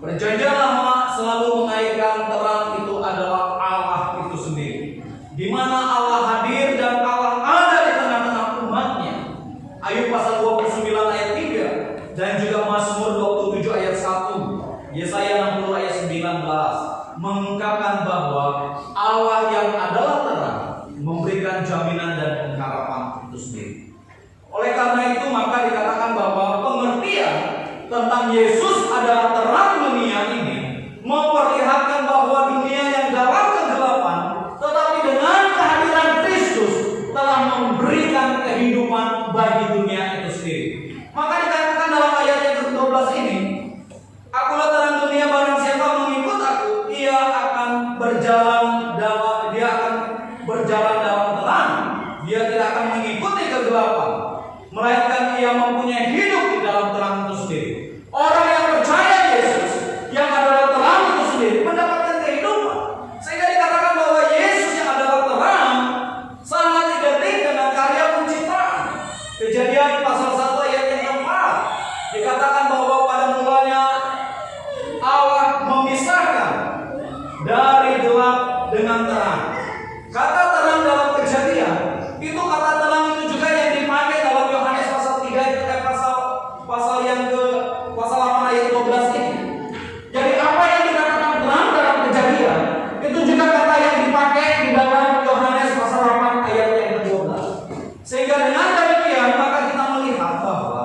Perjanjian Lama selalu mengaitkan terang itu adalah Allah itu sendiri, di mana Allah hadir dan Allah ada di tengah-tengah umatnya. Ayub pasal 29 ayat 3 dan juga Mazmur 27 ayat 1, Yesaya 60 ayat 19 mengungkapkan bahwa Allah yang adalah terang memberikan jaminan dan pengharapan itu sendiri. Oleh karena itu maka dikatakan bahwa pengertian tentang Yesus adalah terang dunia ini memperlihatkan bahwa dunia yang dalam kegelapan, tetapi dengan kehadiran Kristus telah memberikan kehidupan bagi dunia itu sendiri. Maka dikatakan dalam ayat yang ke-12 ini, "Akulah terang dunia, barang siapa mengikut aku, dia akan berjalan dalam terang. Dia tidak akan mengikuti kegelapan, melainkan ia mempunyai hidup di dalam terang itu sendiri." Orang yang percaya Yesus yang adalah terang itu sendiri mendapatkan kehidupan. Sehingga dikatakan bahwa Yesus yang adalah terang sangat identik dengan karya penciptaan. Kejadian pasal 1 ayat yang keempat dikatakan bahwa pada mulanya Allah memisahkan dari gelap dengan terang. Kata terang dalam Kejadian itu, kata terang itu juga yang dipakai dalam Yohanes pasal 3 pasal yang ke pasal 8 ayat 12 ini. Jadi apa yang dikatakan terang dalam Kejadian itu juga kata yang dipakai di dalam Yohanes pasal 8 ayat yang ke-12. Sehingga dengan demikian maka kita melihat bahwa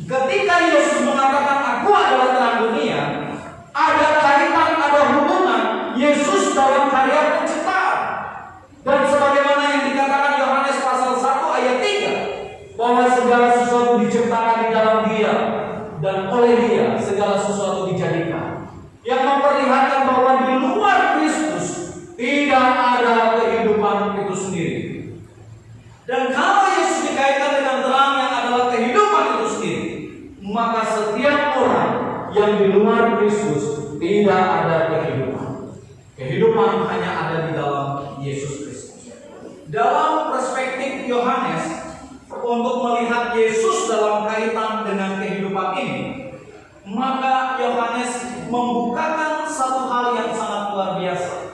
ketika Yesus mengatakan "Aku adalah terang dunia," ada kaitan, ada hubungan Yesus dalam karya penciptaan. Dan sebagaimana yang dikatakan Yohanes pasal 1 ayat 3, bahwa segala sesuatu diciptakan di dalam Dia dan oleh Dia segala sesuatu dijadikan, yang memperlihatkan bahwa di luar Kristus tidak ada kehidupan itu sendiri. Dan kalau Yesus dikaitkan dengan terang yang adalah kehidupan itu sendiri, maka setiap orang yang di luar Kristus tidak ada kehidupan. Kehidupan hanya ada di dalam Yesus Kristus. Dalam perspektif Yohanes untuk melihat Yesus dalam kaitan dengan kehidupan ini, maka Yohanes membukakan satu hal yang sangat luar biasa.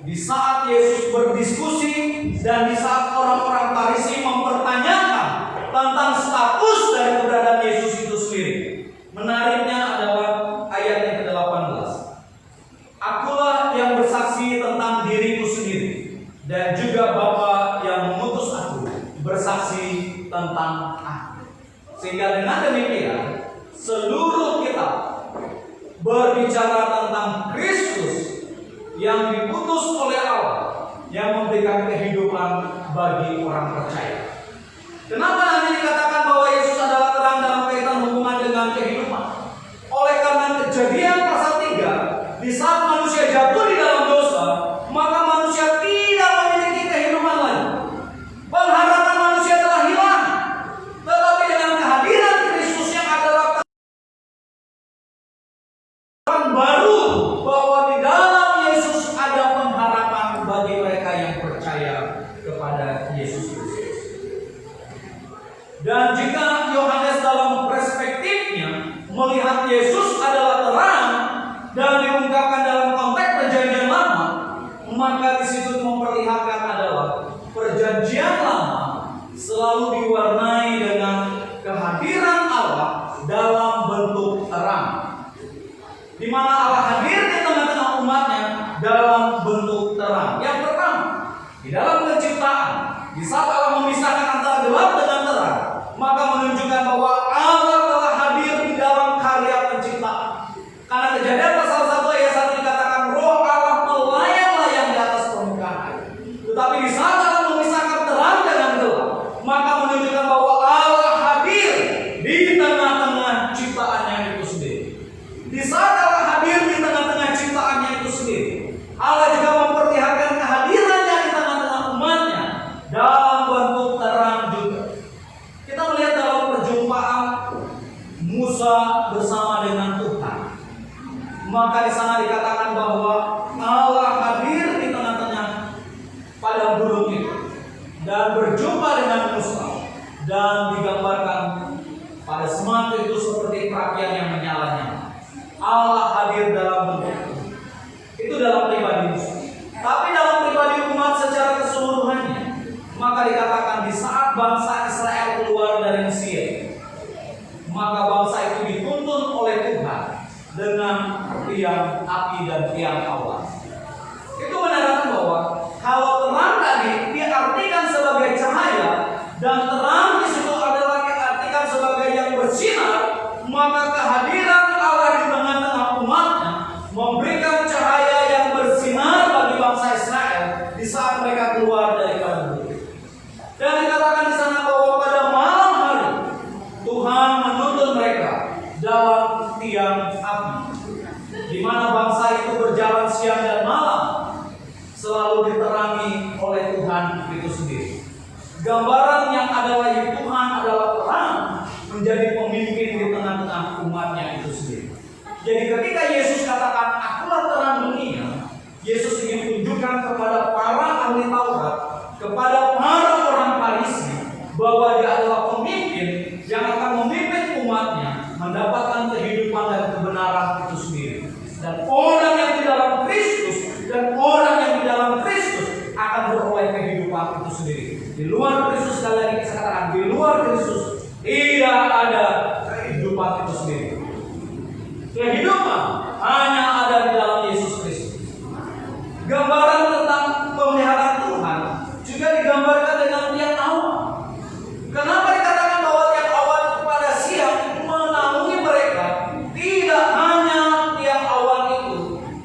Di saat Yesus berdiskusi dan di saat orang-orang Farisi mempertanyakan tentang status dari keberadaan Yesus itu sendiri, menariknya adalah ayat yang ke-18. "Akulah yang bersaksi tentang diriku sendiri, dan juga Bapa yang mengutus aku bersaksi tentang aku." Sehingga dengan demikian seluruh kitab berbicara tentang Kristus yang diutus oleh Allah, yang memberikan kehidupan bagi orang percaya. Kenapa nanti dikatakan bahwa Yesus adalah terang dalam kaitan hubungan dengan kehidupan? Oleh karena Kejadian pasal 3, di saat manusia jatuh di dalam dosa, maka manusia tidak memiliki kehidupan lagi. Pengharapan manusia telah hilang. Tetapi dengan kehadiran Kristus yang adalah pengharapan baru, bahwa di dalam Yesus ada pengharapan bagi percaya kepada Yesus Kristus. Dan jika Yohanes dalam perspektifnya melihat Yesus adalah terang dan diungkapkan dalam konteks perjanjian lama, maka di situ memperlihatkan adalah perjanjian lama selalu diwarnai dengan kehadiran Allah dalam bentuk terang, di mana Allah hadir di tengah-tengah umatnya dalam bentuk terang. Yang pertama, di dalam penciptaan, di saat Allah memisahkan antara gelap dengan terang, maka menunjukkan bahwa Allah telah hadir di dalam karya penciptaan. Karena Kejadian pasal 1 ayat 1 dikatakan Roh Allah melayang-layang di atas permukaan air. Tetapi di saat Allah memisahkan terang dengan gelap, maka menunjukkan bahwa Allah hadir di tengah-tengah ciptaannya itu sendiri. Di saat Allah hadir di tengah-tengah ciptaannya itu sendiri, Allah juga memperlihatkan kehadirannya di tengah-tengah umatnya dalam bentuk terang juga. Kita melihat dalam perjumpaan Musa bersama dengan Tuhan, maka di sana dikatakan bahwa Allah hadir di tengah-tengah pada gunung itu dan berjumpa dengan Musa, dan digambarkan pada semangat itu seperti perapian yang menyala-nyala. Allah hadir dalam bentuk itu dalam pribadi Musa. Tapi dalam pribadi umat secara keseluruhannya, maka dikatakan di saat bangsa Israel keluar dari Mesir, maka bangsa itu dituntun oleh Tuhan dengan tiang api dan tiang awan. Itu menandakan bahwa kalau terang tadi diartikan sebagai cahaya dan terang di situ adalah diartikan sebagai yang bersinar, maka kehadiran Allah di tengah-tengah umatnya memberikan cahaya yang bersinar bagi bangsa Israel di saat mereka keluar dari padang gurun. Dan dikatakan di sana bahwa pada malam hari Tuhan menuntun mereka dalam tiang api, di mana bangsa itu berjalan siang dan malam selalu diterangi oleh Tuhan itu sendiri. Gambaran yang adalah Tuhan adalah terang menjadi pemimpin di tengah-tengah umatnya itu sendiri. Jadi ketika Yesus katakan akulah terang dunia, Yesus ingin tunjukkan kepada para ahli Taurat, kepada para orang Farisi, bahwa dia adalah pemimpin yang akan memimpin umatnya mendapatkan kehidupan dan kebenaran itu sendiri. Dan orang yang di dalam Kristus dan orang yang di dalam Kristus akan beroleh kehidupan itu sendiri. Di luar Kristus, sekali lagi saya katakan, di luar Kristus tidak ada kehidupan itu sendiri. Kehidupan hanya ada di dalam Yesus Kristus. Gambaran tentang pemeliharaan Tuhan juga digambarkan dengan tiang awan. Kenapa dikatakan bahwa tiang awan pada siang menaungi mereka? Tidak hanya tiang awan itu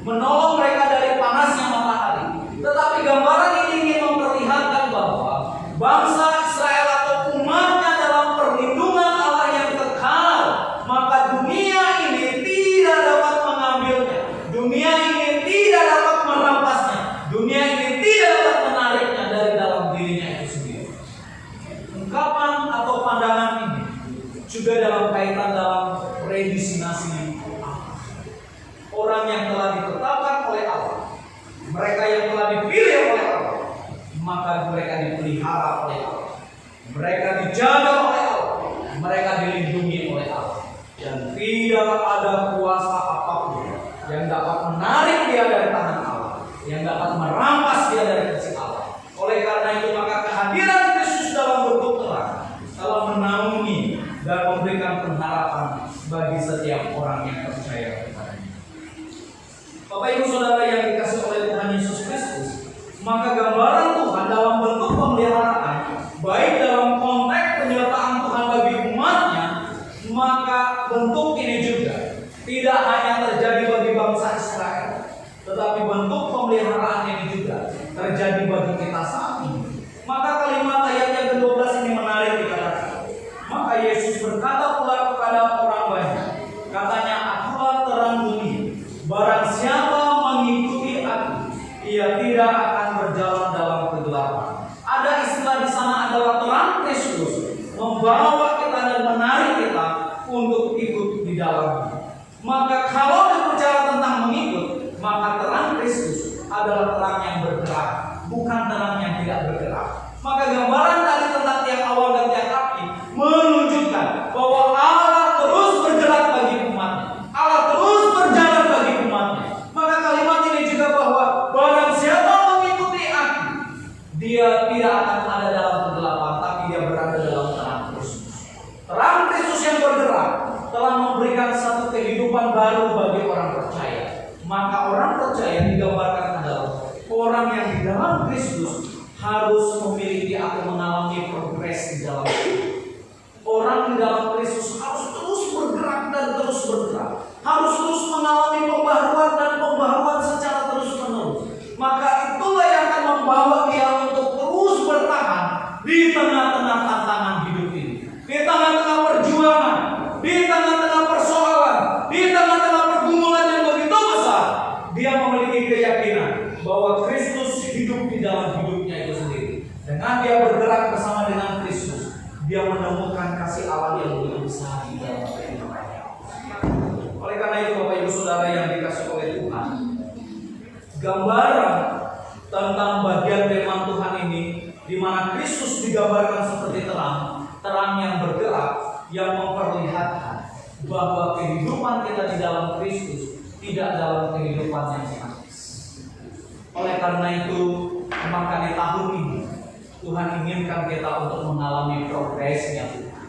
menolong mereka dari panasnya matahari, tetapi gambaran ini ingin memperlihatkan bahwa bangsa Israel atau umatnya dalam perlindungan Allah yang kekal, maka dunia ini tidak dapat mengambilnya, dunia ini tidak dapat merampasnya, dunia ini tidak dapat menariknya dari dalam dirinya itu sendiri. Ungkapan atau pandangan ini juga dalam kaitan dalam predestinasi orang yang telah ditetapkan oleh Allah, mereka yang telah dipilih oleh Allah, maka mereka dipelihara oleh Allah, mereka dijaga oleh Allah, mereka dilindungi oleh Allah, dan tidak ada kuasa apapun yang dapat menarik dia dari tangan Allah, yang dapat merampas dia dari kasih Allah. Oleh karena itu maka kehadiran Kristus dalam bentuk terang telah menaungi dan memberikan pengharapan bagi setiap orang yang percaya kepadanya. Bapak Ibu Saudara yang dikasihi oleh Tuhan Yesus Kristus, maka gambaran Tuhan dalam bentuk pemeliharaan, baik dalam konteks penyertaan Tuhan bagi umatnya, maka bentuk ini juga tidak hanya terjadi bagi bangsa Israel, tetapi bentuk pemeliharaan ini juga terjadi bagi kita saat ini. Maka kalimat ayat yang ke-12 ini menarik dikatakan. Maka Yesus berkata pula kepada orang banyak, katanya, akulah terang dunia. Barang siapa mengikuti aku, ia tidak akan berjalan dalam kegelapan. Ada istilah di sana adalah terang Kristus membawa kita dan menarik kita untuk ikut di dalamnya. Maka kalau berbicara tentang mengikut, maka terang Kristus adalah terang yang bergerak, bukan terang yang tidak bergerak. Maka gambaran tadi tentang tiang awan dan tiang api menunjukkan bahwa Allah terus bergerak bagi umatnya. Allah terus berjalan bagi umatnya. Maka kalimat ini juga bahwa barang siapa mengikuti aku, dia tidak akan ada dalam kegelapan, tapi dia berada dalam terang Kristus. Terang Kristus yang bergerak telah memberikan satu kehidupan baru bagi orang percaya. Maka orang percaya digambarkan adalah orang yang di dalam Kristus harus memiliki atau mengalami progres di dalam hidup. Orang di dalam Kristus harus terus bergerak dan terus bergerak, harus terus mengalami pembaharuan dan pembaharuan secara terus menerus. Maka itulah yang akan membawa dia untuk terus bertahan di tengah-tengah tantangan hidup ini, di tengah-tengah perjuangan, di tengah-tengah persoalan, di tengah-tengah pergumulan yang begitu besar. Dia memiliki keyakinan bahwa Kristus hidup di dalam hidupnya itu sendiri. Dengan dia bergerak bersama dengan Kristus, dia menemukan kasih Allah yang begitu besar di dalam kehidupannya. Oleh karena itu Bapak Ibu Saudara yang dikasihi oleh Tuhan, gambaran tentang bagian firman Tuhan ini, di mana Kristus digambarkan seperti terang, terang yang bergerak, yang memperlihatkan bahwa kehidupan kita di dalam Kristus tidak dalam kehidupan yang statis. Oleh karena itu, maka di tahun ini Tuhan inginkan kita untuk mengalami progresnya Tuhan.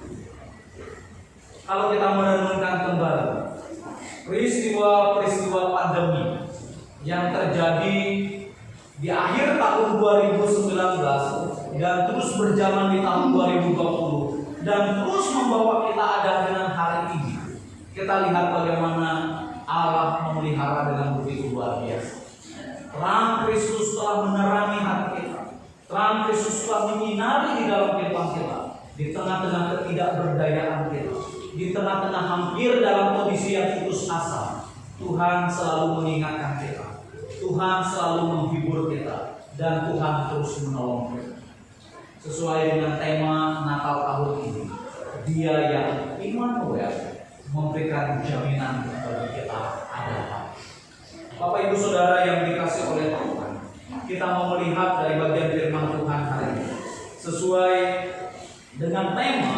Kalau kita merenungkan kembali peristiwa-peristiwa pandemi yang terjadi di akhir tahun 2019 dan terus berjalan di tahun 2020 dan terus membawa kita ada dengan hari ini, kita lihat bagaimana Allah memelihara dengan begitu luar biasa. Terang Kristus telah menerangi hati kita. Terang Kristus telah menyinari di dalam kehidupan kita, di tengah-tengah ketidakberdayaan kita, di tengah-tengah hampir dalam kondisi yang putus asa. Tuhan selalu mengingatkan kita, Tuhan selalu menghibur kita, dan Tuhan terus menolong kita. Sesuai dengan tema Natal tahun ini, Dia yang Immanuel memberikan jaminan bagi kita adalah. Bapak Ibu Saudara yang dikasihi oleh Tuhan, kita mau melihat dari bagian firman Tuhan hari ini sesuai dengan tema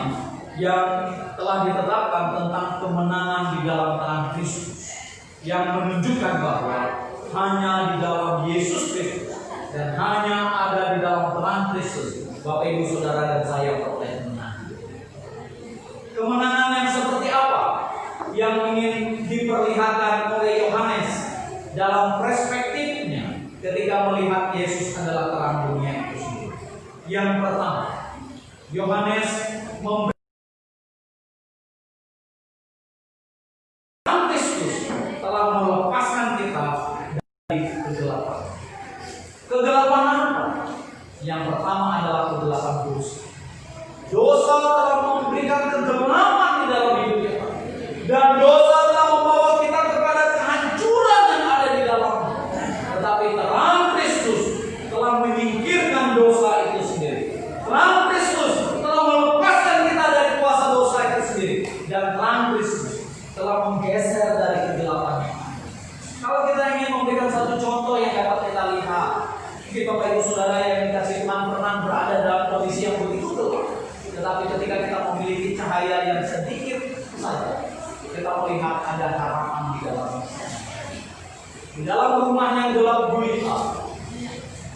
yang telah ditetapkan tentang kemenangan di dalam terang Kristus, yang menunjukkan bahwa hanya di dalam Yesus Kristus dan hanya ada di dalam terang Kristus Bapak Ibu Saudara dan saya peroleh menang. Kemenangan yang seperti apa yang ingin diperlihatkan oleh Yohanes dalam perspektifnya ketika melihat Yesus adalah terang dunia itu sendiri? Yang pertama, Yohanes memberi Kristus telah melepaskan kita dari kegelapan. Kegelapan apa? Yang pertama adalah kegelapan dosa. Dosa telah memberikan kegelapan di dalam hidup kita, dan dosa telah membawa kita kepada kehancuran yang ada di dalamnya. Tetapi terang Kristus telah menyingkirkan dosa itu sendiri. Terang Kristus telah melepaskan kita dari kuasa dosa itu sendiri, dan terang Kristus telah menggeser dari kegelapan. Kalau kita ingin memberikan satu contoh yang dapat kita lihat, mungkin Bapak Ibu Saudara yang dikasihi Tuhan pernah berada dalam kondisi yang begitu gelap, tetapi ketika kita memiliki cahaya yang sedikit saja, kita melihat ada harapan di dalamnya. Di dalam rumah yang gelap gulita,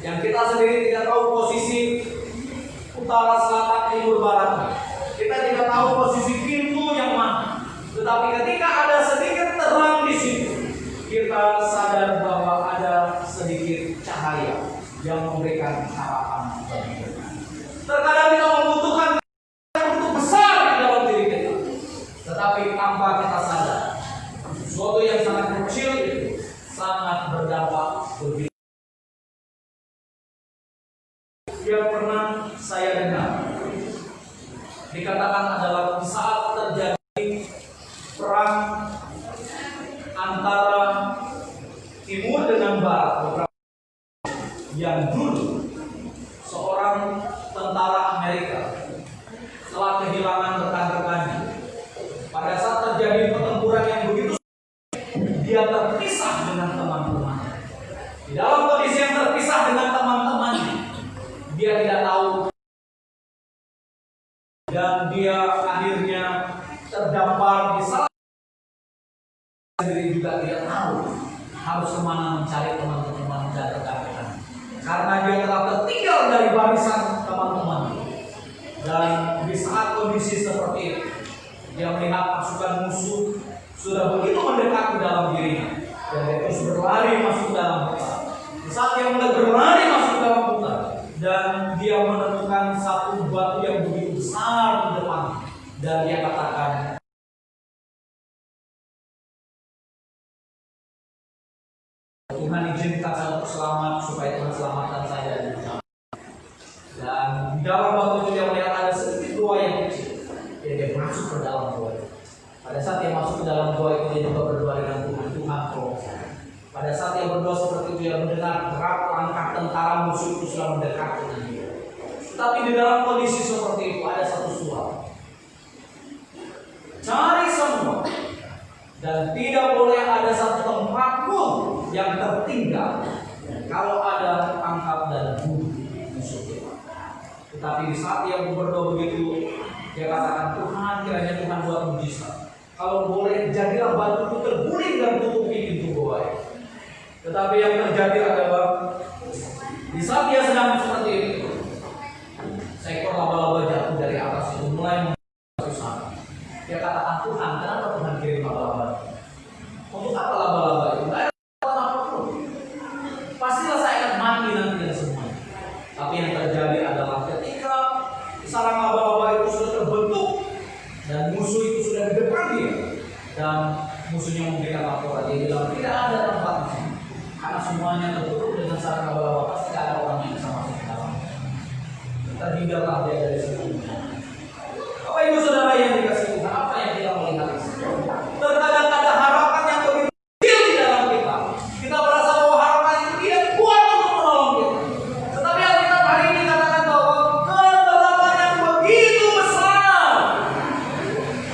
yang kita sendiri tidak tahu posisi utara, selatan, timur, barat, kita tidak tahu posisi pintu yang mana. Tetapi ketika ada sedikit terang di situ, kita sadar bahwa ada sedikit cahaya yang memberikan harapan bagi kita. Terkadang kita membutuhkan yang begitu besar di dalam diri kita, tetapi tanpa kita sadar, sesuatu yang sangat kecil itu sangat berdampak begitu. Yang pernah saya dengar dikatakan adalah saat terjadi perang antara timur dengan barat beberapa yang dulu seorang tentara Amerika telah kehilangan rekan-rekannya. Pada saat terjadi pertempuran yang begitu, dia terpisah dengan teman-temannya. Di dalam kondisi yang terpisah dengan teman-temannya, dia dan dia akhirnya terdampar di salah sendiri juga tidak tahu harus kemana mencari teman-teman dan rekan-rekan, karena dia telah tertinggal dari barisan teman-teman. Dan di saat kondisi seperti itu, dia melihat pasukan musuh sudah begitu mendekat ke dalam dirinya, dan dia terus berlari masuk dalam hutan. Di saat dia mulai berlari masuk dalam hutan, dan dia menemukan satu batu yang begitu besar di depan, dan dia katakan, Tuhan izinkan saya untuk selamat supaya Tuhan selamatkan saya dari hutan. Dan di dalam batu itu dia melihat ada sedikit gua yang kecil, dan dia masuk ke dalam gua. Pada saat dia masuk ke dalam gua itu, dia juga berdoa dengan Tuhan, Tuhan tolong saya. Pada saat dia berdoa seperti itu, dia mendengar derap langkah tentara musuh itu sudah mendekat dengan dia. Tapi di dalam kondisi seperti itu ada satu suara, cari semua, dan tidak boleh ada satu tempat pun yang tertinggal. Kalau ada, tangkap dan bunuh musuh kita. Tetapi di saat dia berdoa begitu, dia katakan, Tuhan, kiranya Tuhan buat mujizat. Kalau boleh, jadilah batu itu terguling dan tutupi pintu gua. Tetapi yang terjadi adalah di saat dia sedang seperti itu, seekor laba-laba jatuh dari atas itu mulai memasuki sana. Dia katakan, Tuhan, kenapa Tuhan kirim laba-laba? Untuk apa laba-laba itu? Tidak ada apapun. Pastilah saya akan mati nanti dan semuanya. Tapi yang terjadi adalah ketika sarang laba-laba itu sudah terbentuk dan musuh itu sudah di depan dia, dan musuhnya memberikan laporan, dia bilang tidak ada tempat di sini karena semuanya tertutup dengan sarang laba-laba, pasti tidak ada orang yang bisa masuk ke dalam. Terhindarlah dia dari situ. Bapak Ibu Saudara yang dikasihi Tuhan, apa yang kita melihat di sini? Terkadang ada harapan yang begitu kecil di dalam kita. Kita merasa bahwa harapan itu tidak kuat untuk menolong kita. Tetapi Alkitab hari ini katakan bahwa kegelapan yang begitu besar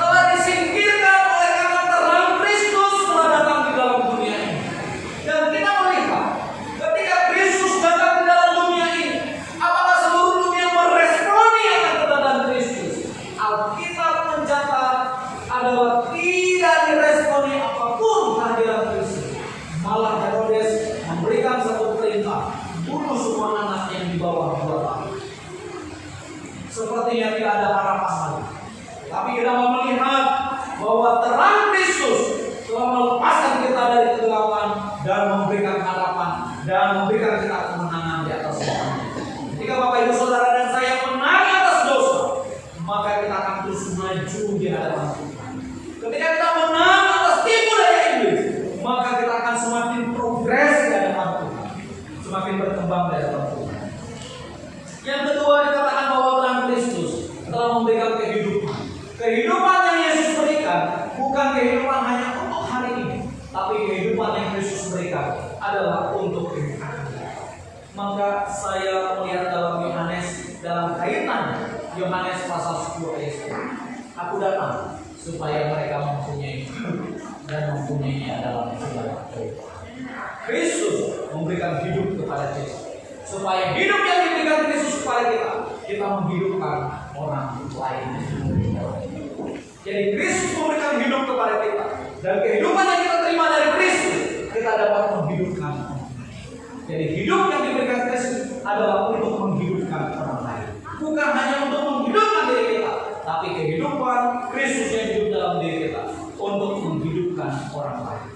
telah disingkirkan oleh karena terang Kristus telah datang di dalam dunia ini. Dan kita melihat ketika Kristus datang di dalam dunia ini, apakah seluruh dunia meresponi akan kedatangan Kristus? Alkitab mencatat adalah tidak diresponi apapun kehadiran Kristus. Malah Herodes memberikan satu perintah, bunuh semua anak yang di bawah 2 tahun. Sepertinya tidak ada harapan lagi. Tapi kita mau melihat bahwa terang Kristus telah melepaskan kita dari kegelapan dan memberikan harapan dan memberikan kita kemenangan di atas semuanya. Ketika Bapak Ibu Saudara dan saya menang atas dosa, maka kita akan terus maju di hadapan Tuhan. Ketika kita menang atas tipu daya iblis, maka kita akan semakin progres di hadapan Tuhan, semakin berkembang di hadapan Tuhan. Yang kedua, dikatakan bahwa terang Kristus telah memberikan kehidupan. Kehidupan yang Yesus berikan bukan kehidupan hanya untuk hari ini, tapi kehidupan yang Kristus berikan adalah untuk kehidupan. Maka saya melihat dalam Yohanes, dalam kaitannya Yohanes pasal 10 ayat 10. Aku datang supaya mereka mempunyai hidup dan mempunyainya dalam segala kehidupan. Kristus memberikan hidup kepada kita, supaya hidup yang diberikan Kristus kepada kita menghidupkan orang lain. Jadi Kristus memberikan hidup kepada kita, dan kehidupan yang kita terima dari Kristus, kita dapat menghidupkan orang. Jadi hidup yang diberikan Kristus adalah untuk menghidupkan orang lain, bukan hanya untuk menghidupkan diri kita, tapi kehidupan Kristus yang hidup dalam diri kita untuk menghidupkan orang lain.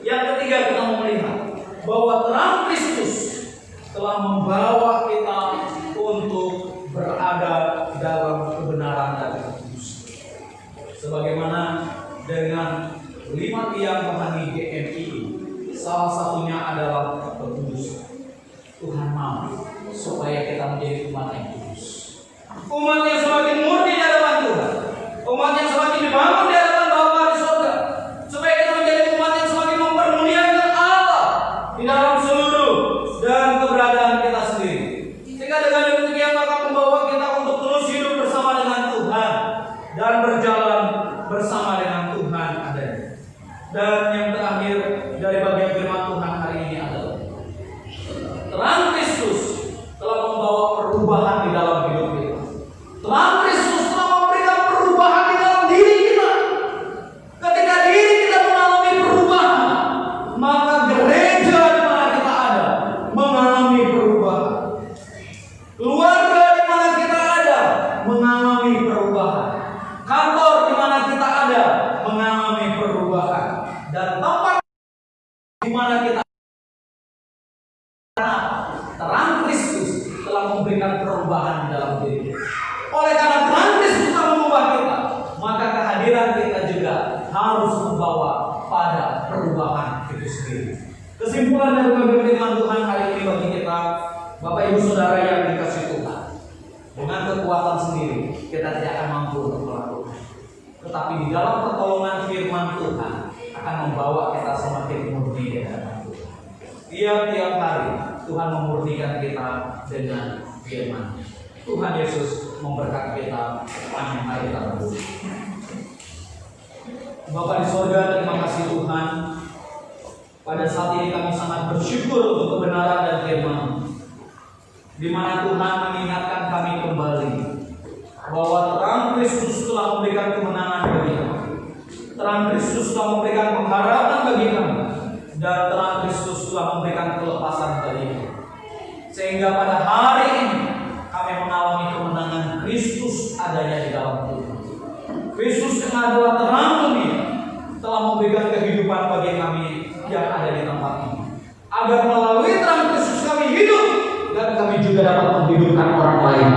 Yang ketiga, kita mau melihat bahwa terang Kristus telah membawa kita untuk berada dalam kebenaran dan kekudusan. Sebagaimana dengan 5 tiang rohani GMI, salah satunya adalah kekudusan. Tuhan mau supaya kita menjadi umat yang kudus, umat yang semakin murni di hadapan Tuhan, umat yang semakin dibangun di hadapan Bapa di surga, supaya kita menjadi umat yang semakin mempermuliakan Allah di dalam seluruh dan keberadaan kita sendiri. Sehingga dengan demikian maka membawa kita untuk terus hidup bersama dengan Tuhan dan berjalan bersama dengan Tuhan adanya. Dan yang terakhir dari bagian firman Tuhan hari ini adalah terang Kristus telah membawa perubahan di dalam hidup kita. terang Kristus telah memberikan perubahan di dalam diri kita. Oleh karena terang Kristus telah mengubah kita, maka kehadiran kita juga harus membawa pada perubahan itu sendiri. Kesimpulan dari firman Tuhan hari ini bagi kita, Bapak Ibu Saudara yang dikasihi Tuhan, dengan kekuatan sendiri kita tidak akan mampu untuk melakukan. Tetapi di dalam pertolongan firman Tuhan akan membawa kita semakin murni di hadapan Tuhan. Tiap-tiap hari Tuhan memurnikan kita dengan firman. Tuhan Yesus memberkati kita sepanjang hari tersebut. Bapak di surga, terima kasih Tuhan. Pada saat ini kami sangat bersyukur untuk kebenaran dan firman, di mana Tuhan mengingatkan kami kembali bahwa terang Kristus telah memberikan kemenangan bagi kami. Terang Kristus telah memberikan pengharapan bagi kami, dan terang Kristus telah memberikan kelepasan bagi kami. Sehingga pada hari ini kami mengalami kemenangan Kristus adanya di dalam Tuhan. Kristus yang adalah terang dunia telah memberikan kehidupan bagi kami yang ada di tempat ini, agar melalui terang Kristus kami hidup dan kami juga dapat menghidupkan orang lain.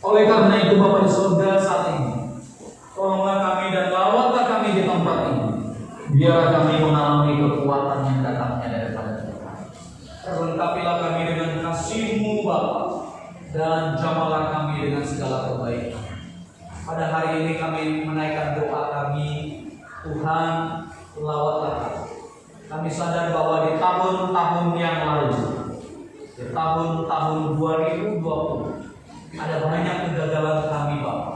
Oleh karena itu Bapak di surga saat ini, tolonglah kami dan lawatlah kami di tempat ini, biar kami mengalami kekuatan yang datangnya daripada Tuhan. Perlengkapilah kami dengan kasih-Mu Bapa, dan jamalah kami dengan segala kebaikan. Pada hari ini kami menaikkan doa kami, Tuhan lawatlah kami. Kami sadar bahwa di tahun-tahun yang lalu, di tahun-tahun 2020, ada banyak kegagalan kami Bapak,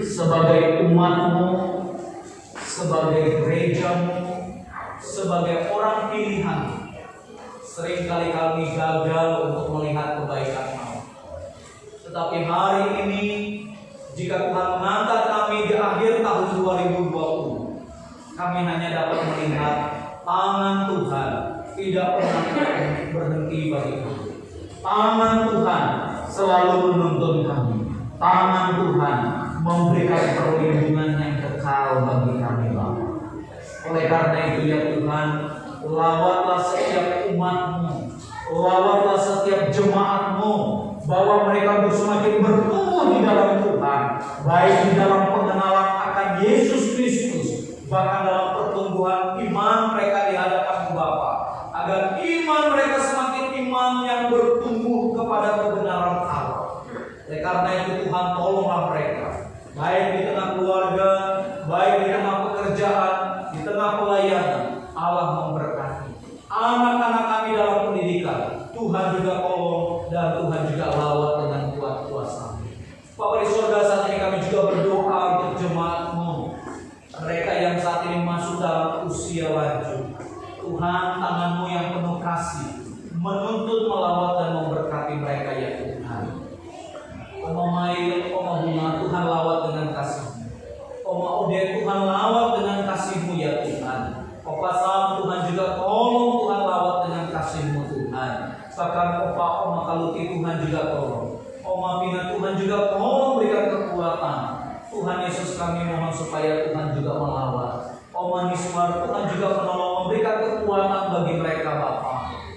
sebagai umat-Mu, sebagai gereja-Mu, sebagai orang pilihan. Seringkali kami gagal untuk melihat kebaikan-Mu. Tetapi hari ini, jika Tuhan mengangkat kami di akhir tahun 2020, kami hanya dapat melihat tangan Tuhan tidak pernah berhenti bagi kami. Tangan Tuhan selalu menuntun kami. Tangan Tuhan memberikan perlindungan yang kekal bagi kami Bapa. Oleh karena itu ya Tuhan, lawatlah setiap umat-Mu, lawatlah setiap jemaat-Mu, bahwa mereka semakin bertumbuh di dalam Tuhan, baik di dalam pengenalan akan Yesus Kristus, bahkan dalam pertumbuhan iman mereka di hadapan Bapa, agar iman mereka semakin iman yang bertumbuh kepada kebenaran Allah. Oleh karena itu Tuhan, tolonglah mereka, baik di tengah keluarga, baik di tengah pekerjaan, di tengah pelayanan. Allah memberkati anak-anak kami dalam pendidikan. Tuhan juga tolong, dan Tuhan juga lawat dengan kuat kuasa. Bapak di surga, saat ini kami juga berdoa untuk jemaat-Mu, mereka yang saat ini masuk dalam usia lanjut. Tuhan, tangan-Mu yang penuh kasih menuntut, melawat dan memberkati mereka ya Tuhan. Oma Mai, Oma Bunga, Tuhan lawat dengan kasih-Mu. Oma Ode, Tuhan lawat dengan kasih-Mu ya Tuhan. Opa Sam, Tuhan juga tolong, Tuhan lawat dengan kasih-Mu Tuhan. Bahkan Opa Oma Kaluti, Tuhan juga tolong. Oma Pina, Tuhan juga tolong berikan kekuatan. Tuhan Yesus, kami mohon supaya Tuhan juga melawat. Oma Nismar, Tuhan juga menolong, memberikan kekuatan bagi mereka Bapa,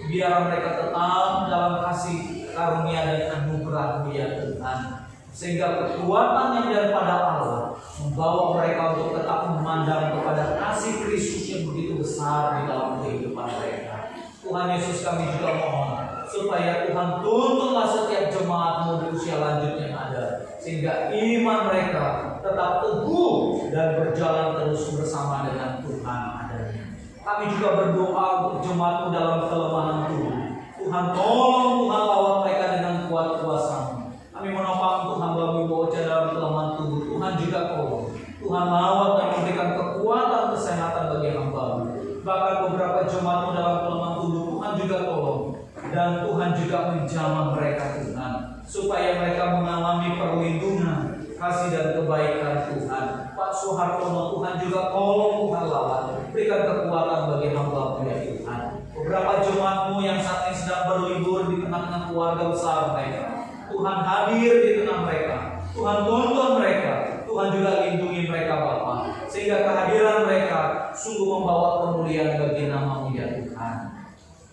biar mereka tetap dalam kasih karunia dan anugerah-Mu ya Tuhan, sehingga kekuatan yang daripada Allah membawa mereka untuk tetap memandang kepada kasih Kristus yang begitu besar di dalam kehidupan mereka. Tuhan Yesus, kami juga mohon supaya Tuhan tuntunlah setiap jemaat-Mu di usia lanjut yang ada, sehingga iman mereka tetap teguh dan berjalan terus bersama dengan Tuhan adanya. Kami juga berdoa untuk jemaat-Mu dalam kelemahan tubuh. Tuhan tolong, Tuhan lawat mereka dengan kuat kuasa-Mu. Kami menopang Tuhan Bapak Boca dalam kelemahan tubuh. Tuhan juga tolong. Tuhan lawat dan memberikan kekuatan kesehatan bagi hamba-Mu. Bahkan beberapa jemaat-Mu dalam kelemahan tubuh, Tuhan juga tolong. Dan Tuhan juga menjamah mereka Tuhan, supaya mereka mengalami perlindungan, kasih dan kebaikan Tuhan. Pak Soehartono, Tuhan juga tolong, Tuhan lawat, berikan kekuatan bagi hamba-Mu ya Tuhan. Beberapa jemaat-Mu yang saat ini sedang berlibur di tengah-tengah keluarga besar mereka, Tuhan hadir di tengah mereka. Tuhan tuntun mereka. Tuhan juga lindungi mereka Bapa, sehingga kehadiran mereka sungguh membawa kemuliaan bagi nama-Mu ya Tuhan.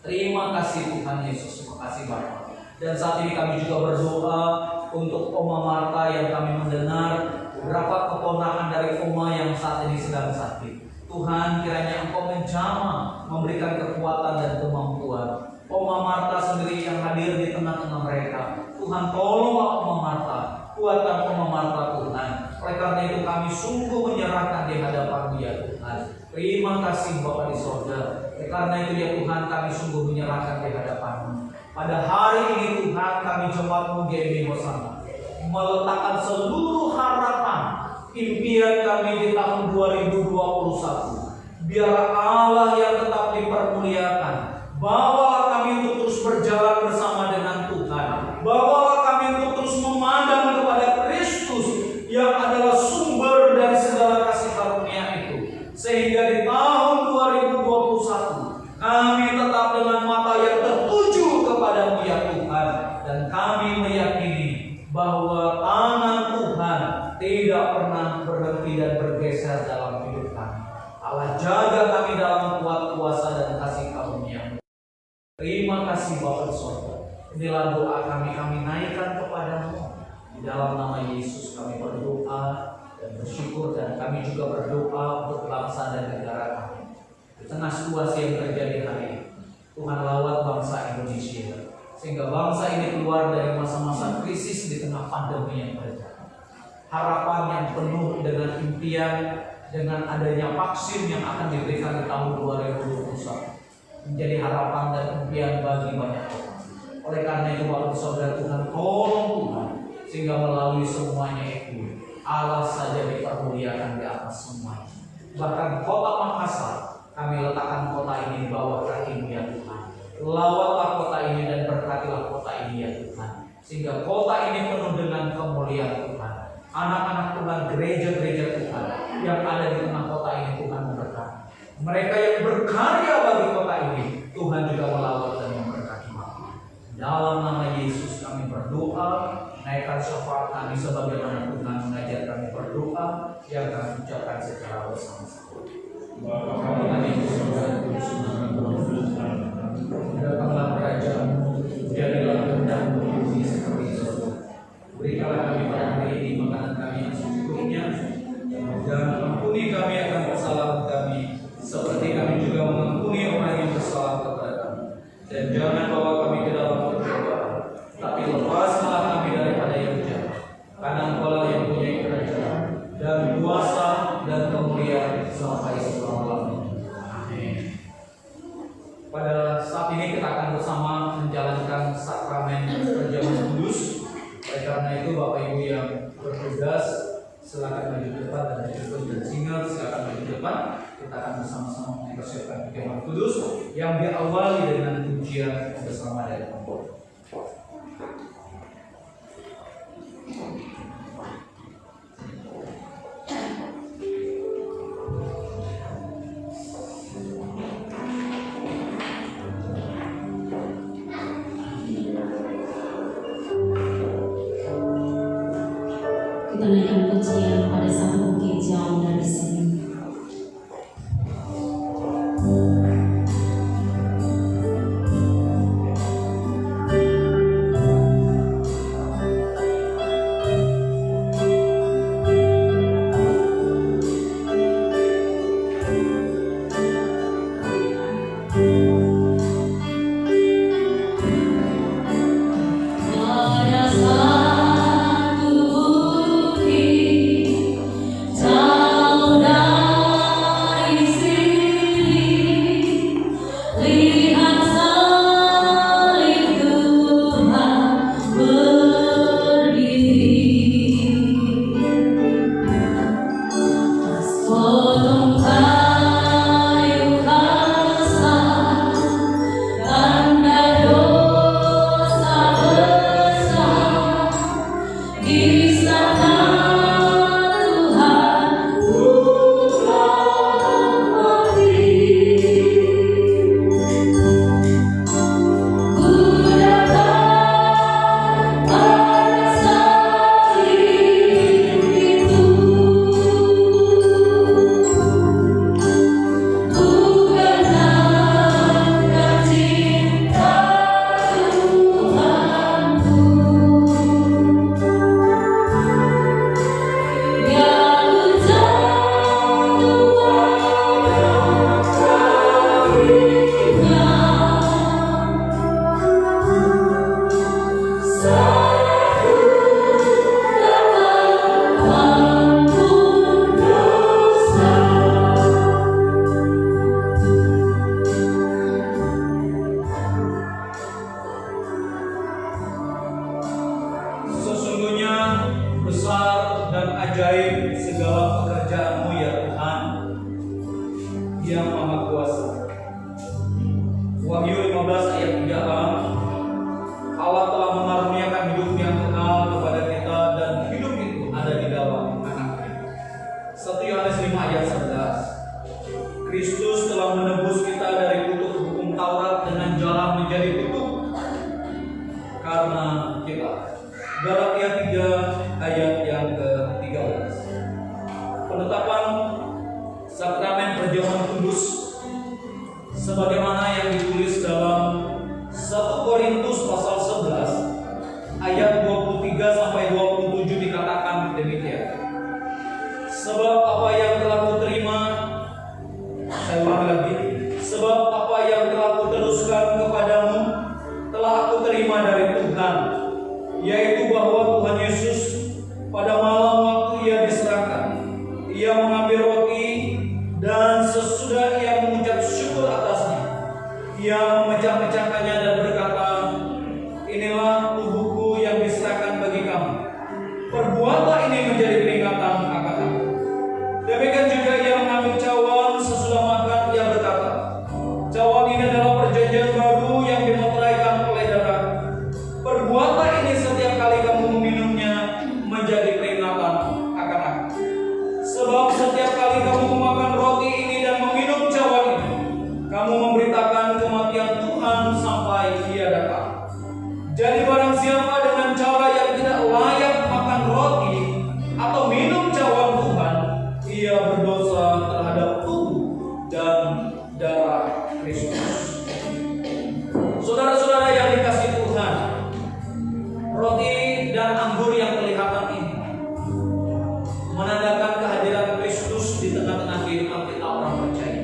Terima kasih Tuhan Yesus, terima kasih Bapa. Dan saat ini kami juga berdoa untuk Oma Marta yang kami mendengar beberapa keponakan dari Oma yang saat ini sedang sakit. Tuhan, kiranya Engkau menjamah, memberikan kekuatan dan kemampuan. Oma Marta sendiri yang hadir di tengah-tengah mereka. Tuhan, tolonglah Oma Marta, kuatkan Oma Marta Tuhan. Oleh karena itu kami sungguh menyerahkan di hadapan-Mu ya Tuhan. Terima kasih Bapa di sorga. Karena itu ya Tuhan, kami sungguh menyerahkan di hadapan-Mu. Pada hari ini Tuhan, kami jemaat-Mu GMI Hosana meletakkan seluruh harapan, impian kami di tahun 2021. Biar Allah yang tetap dipermuliakan. Bawalah kami untuk terus berjalan bersama dengan Tuhan. Bawalah kami untuk terus memandang kepada Kristus yang adalah sumber dari segala kasih karunia itu. Sehingga di tahun 2021 kami tetap dengan mata yang tertuju kepada-Mu ya Tuhan. Dan kami meyakini bahwa tangan Tuhan tidak pernah berhenti dan bergeser dalam hidup kami. Allah jaga kami dalam kuat kuasa dan kasih karunia-Mu. Terima kasih Bapa di sorga. Inilah doa kami naikkan kepada-Mu. Di dalam nama Yesus kami berdoa dan bersyukur, dan kami juga berdoa untuk bangsa dan negara kami. Di tengah situasi yang terjadi hari ini, Tuhan lawat bangsa Indonesia, sehingga bangsa ini keluar dari masa-masa krisis di tengah pandemi yang terjadi. Harapan yang penuh dengan impian, dengan adanya vaksin yang akan diberikan di tahun 2021 menjadi harapan dan impian bagi banyak orang. Oleh karena itu Bapak Saudara, Tuhan tolong Tuhan, sehingga melalui semuanya itu Allah saja dipermuliakan di atas semuanya. Bahkan kota Makassar, kami letakkan kota ini di bawah kaki-Mu ya Tuhan. Lawatlah kota ini dan berkatilah kota ini ya Tuhan, sehingga kota ini penuh dengan kemuliaan Tuhan. Anak-anak Tuhan, gereja-gereja Tuhan yang ada di tengah kota ini Tuhan memberkati. Mereka yang berkarya bagi kota ini, Tuhan juga melawat dan memberkati. Dalam nama Yesus kami berdoa, naikkan syafaat kami sebagaimana Tuhan mengajar kami berdoa yang kami ucapkan secara bersama-sama. Datanglah kerajaan-Mu, jadilah kehendak-Mu di bumi seperti di surga. Berikanlah kami pada hari ini makanan kami yang secukupnya, dan ampuni kami akan kesalahan kami, seperti kami juga mengampuni orang yang bersalah kepada kami. Dan jangan bawa kami ke dalam pencobaan, tapi lepaskanlah kami daripada yang jahat. Karena Engkau yang punya kerajaan dan kuasa dan kemuliaan sampai selama-lamanya. Amin. Pada saat ini kita akan bersama menjalankan sakramen perjamuan kudus. Oleh karena itu Bapak Ibu yang bertugas, silakan maju ke depan, dan jemput dan single silakan maju ke depan. Kita akan bersama-sama mempersiapkan perjamuan kudus yang diawali dengan pujian bersama dari Tuhan. Kita naikkan pujian pada Sang Bukit jauh dari sini. Jauh Kuasa. Wahyu 15 ayat 3a, Allah telah mengaruniakan hidup yang kekal kepada kita dan hidup itu ada di dalam Anaknya. 1 Yohanes 5 ayat 11, Kristus telah menebus kita dari kutuk hukum Taurat dengan jalan menjadi kutuk karena kita. Galatia 3 ayat yang ke-13. Penetapan sakramen perjamuan kudus sebagaimana yang ditulis dalam 1 Korintus pasal 11 ayat 23 sampai 27 dikatakan demikian. Sebab apa yang telah kuterima, saya ulangi lagi, sebab apa yang telah kuteruskan kepadamu telah aku terima dari Tuhan, yaitu bahwa Tuhan Yesus pada malam waktu Ia diserahkan, Ia mengambil roti dan sesudah Ia mengucap syukur atasnya, Ia memecah-mecahkannya dan berkata, inilah tubuhku yang diserahkan bagi kamu. Perbuatlah ini menjadi peringatan akan aku. Demikian juga Ia mengambil cawan sesudah makan, Ia berkata, cawan ini adalah perjanjian baru yang dimeteraikan oleh darah. Perbuatlah ini setiap kali kamu meminumnya menjadi peringatan akan aku. Sebab setiap kali kamu memakan roti ini dan meminum cawan ini, kamu memberitakan kematian Tuhan sampai Ia datang. Jadi barang siapa dengan cara yang tidak layak makan roti atau minum cawan Tuhan, ia berdosa terhadap tubuh dan darah Kristus. Saudara-saudara yang dikasihi Tuhan, roti dan anggur yang kelihatan ini menandakan kehadiran Kristus di tengah-tengah kehidupan kita orang percaya.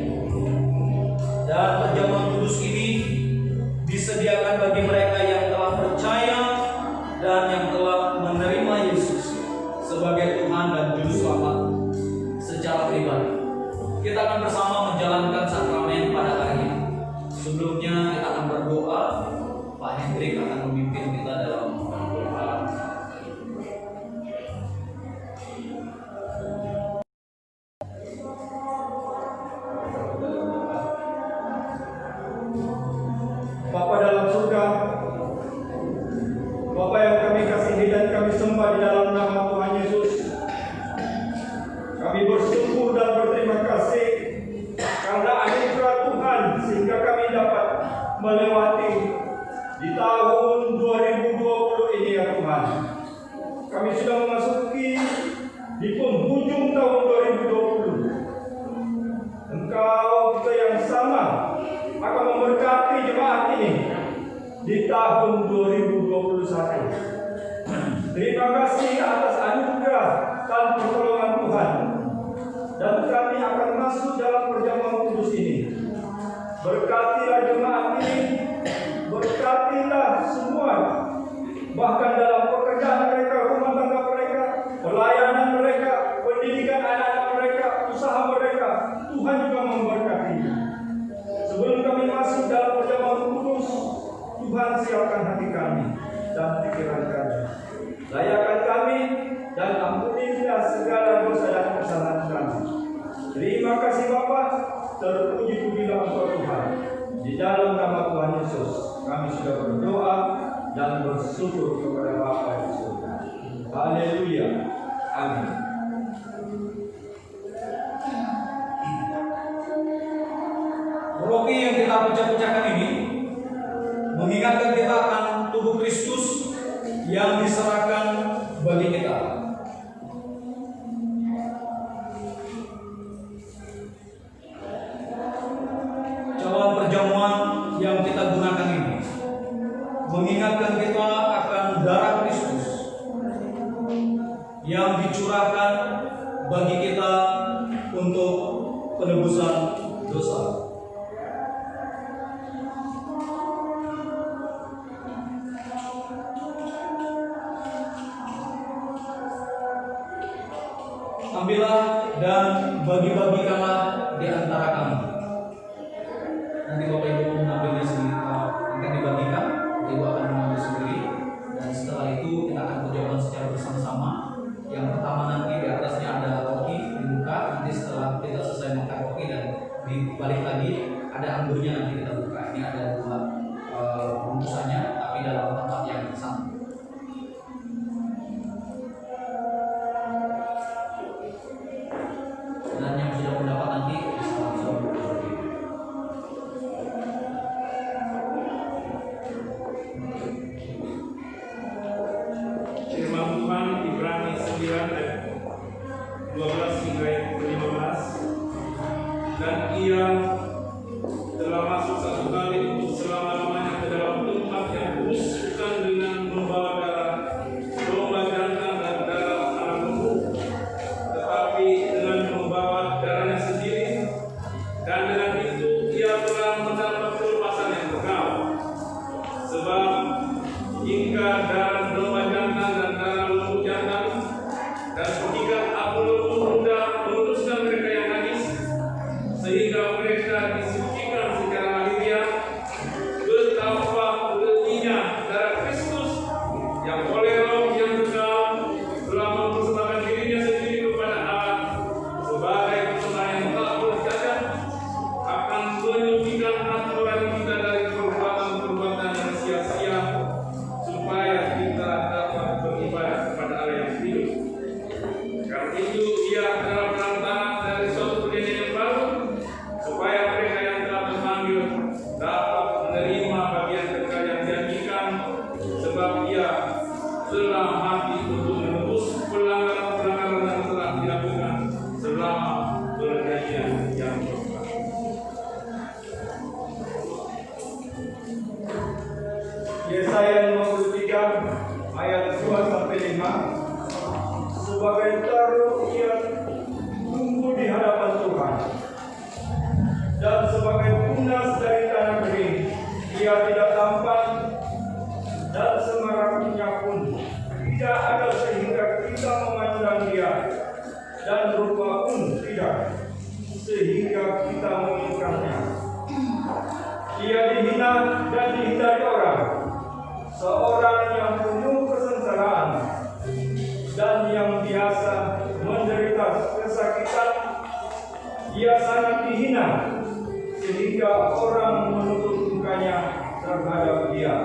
Dan perjamuan kudus ini disediakan bagi mereka yang telah percaya dan yang telah menerima Yesus sebagai Tuhan dan Juru Selamat secara pribadi. Kita akan bersama menjalankan sakramen pada hari ini. Sebelumnya kita akan berdoa. Pak Hendrik akan memimpin kita dalam doa. Bapa dalam surga, Bapa yang kami kasihi dan kami sembah di dalam nama Tuhan Yesus, kami bersyukur dan berterima kasih karena anugerah Tuhan sehingga kami dapat melewati di tahun 2020 ini ya Tuhan. Kami sudah memasuki di penghujung tahun 2020. Engkau juga yang sama akan memberkati jemaat ini di tahun 2021. Terima kasih atas anugerah dan pertolongan Tuhan. Dan kami akan masuk dalam perjamuan kudus ini. Berkatilah jemaat ini, berkatilah semua, bahkan dalam pekerjaan mereka, rumah tangga mereka, pelayanan mereka, pendidikan anak-anak mereka, usaha mereka. Tuhan juga memberkatinya. Sebelum kami masuk dalam perjamuan kudus, Tuhan siapkan hati kami dan pikiran kami. Layakan kami dan ampunilah segala dosa dan kesalahan kami. Terima kasih Bapa, terpuji-pujilah Engkau Tuhan. Di dalam nama Tuhan Yesus, kami sudah berdoa dan bersyukur kepada Bapa di surga. Haleluya. Amin. Roti yang kita pecah-pecahkan ini mengingatkan kita akan tubuh Kristus yang diserahkan bagi kita. Cawan perjamuan yang kita gunakan ini mengingatkan kita akan darah Kristus yang dicurahkan bagi kita untuk penebusan dosa. Ambillah dan bagi-bagikanlah di antara kamu. Nanti Bapak Ibu mengambilnya sendiri, akan dibagikan. Ibu akan mengambil sendiri, dan setelah itu kita akan berjalan secara bersama-sama. Yang pertama nanti di atasnya ada roti dibuka. Nanti setelah kita selesai makan roti dan dibalik lagi ada anggurnya nanti kita buka. Ini ada dua bungkusannya, tapi dalam tempat yang sama. Dan yang sudah mendapat nanti bisa langsung berbagi. Firman Tuhan Ibrani 9 ayat 12 hingga 15. Dan ia telah masuk satu kali untuk selama-lamanya ke dalam tempat yang kudus, bukan dengan membawa darah domba jantan dan darah anak lembu, tetapi dengan membawa darahnya sendiri. Dan dengan itu ia telah mendapat kelepasan yang kekal. Sebab jika darah domba jantan dan darah lembu jantan dan pengikat abu lembu muda meluruskan mereka yang najis, sehingga mereka disucikan secara lahiriah, betapa lebihnya darah Kristus yang oleh Roh yang kekal telah mempersembahkan dirinya sendiri kepada Allah sebagai persembahan yang tak bercacat, akan menyucikan hati nurani kita dari perbuatan-perbuatan yang sia-sia, supaya kita dapat beribadah kepada Allah yang hidup. Karena itu ia adalah perantara dari suatu perjanjian yang baru, supaya mereka yang telah terpanggil dapat menerima bagian kekal yang dijanjikan, sebab ia telah mati untuk menebus pelanggaran-pelanggaran yang telah dilakukan selama perjanjian yang lama. Yesaya 53 ayat 2 sampai 5. Sebagai taruh ia tumbuh di hadapan Tuhan, dan sebagai tunas dari tanah kering ia tidak tampan, dan semaraknya pun tidak ada sehingga kita memandang dia, dan rupa pun tidak sehingga kita menginginkannya. Ia dihina dan dihindari orang, seorang yang penuh kesengsaraan dan yang biasa menderita kesakitan. Ia sangat dihina sehingga orang menutup mukanya terhadap dia,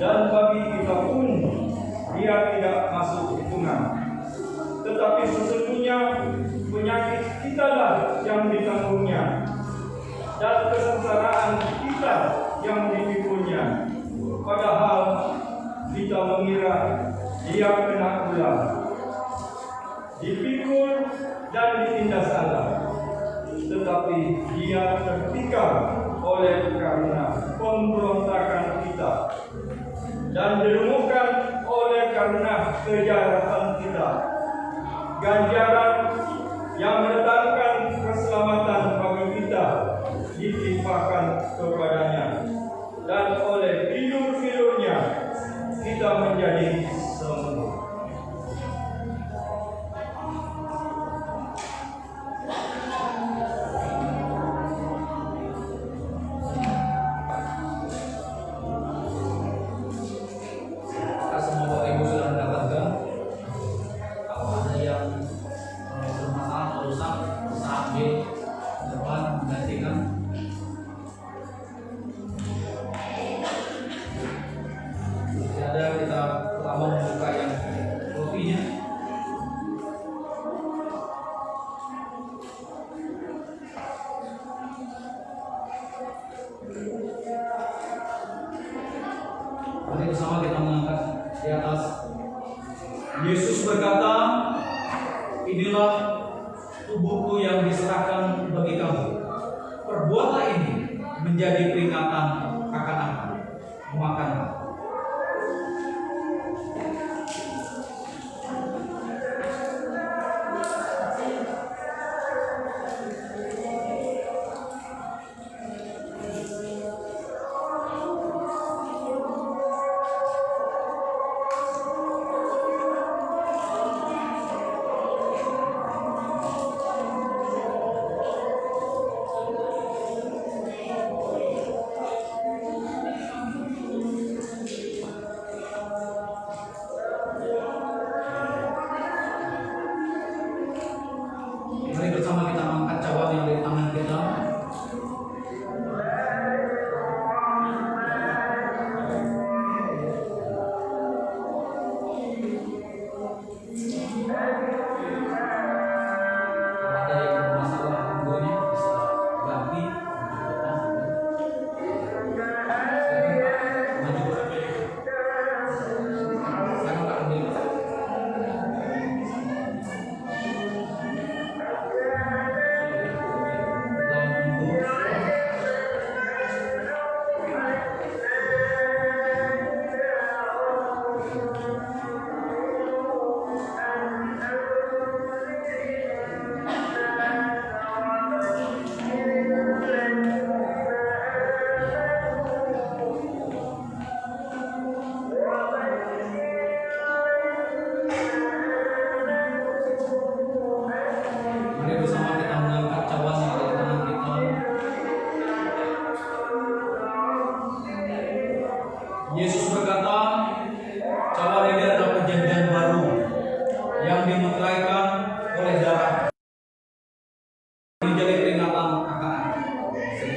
dan bagi kita pun dia tidak masuk hitungan. Tetapi sesungguhnya penyakit kitalah yang ditanggungnya, dan kesengsaraan kita yang dipikunya. Padahal kita mengira dia kena ulah, dipikul dan ditindas Allah, tetapi dia tertikam oleh karena pemberontakan kita, dan dilumpuhkan oleh karena kejahatan kita. Ganjaran yang mendatangkan keselamatan bagi kita ditimpakan kepadanya, dan oleh tidur-tidurnya kita menjadi sembuh. Kita semua Bapak Ibu sudah mendapatkan. Kalau ada yang bermasalah, rusak, bisa ambil depan menggantikan. Ada kita lama membuka yang kopinya. Mari bersama kita mengangkat di atas. Yesus berkata, inilah tubuhku yang diserahkan bagi kamu. Perbuatlah ini menjadi peringatan akan aku. Makanlah.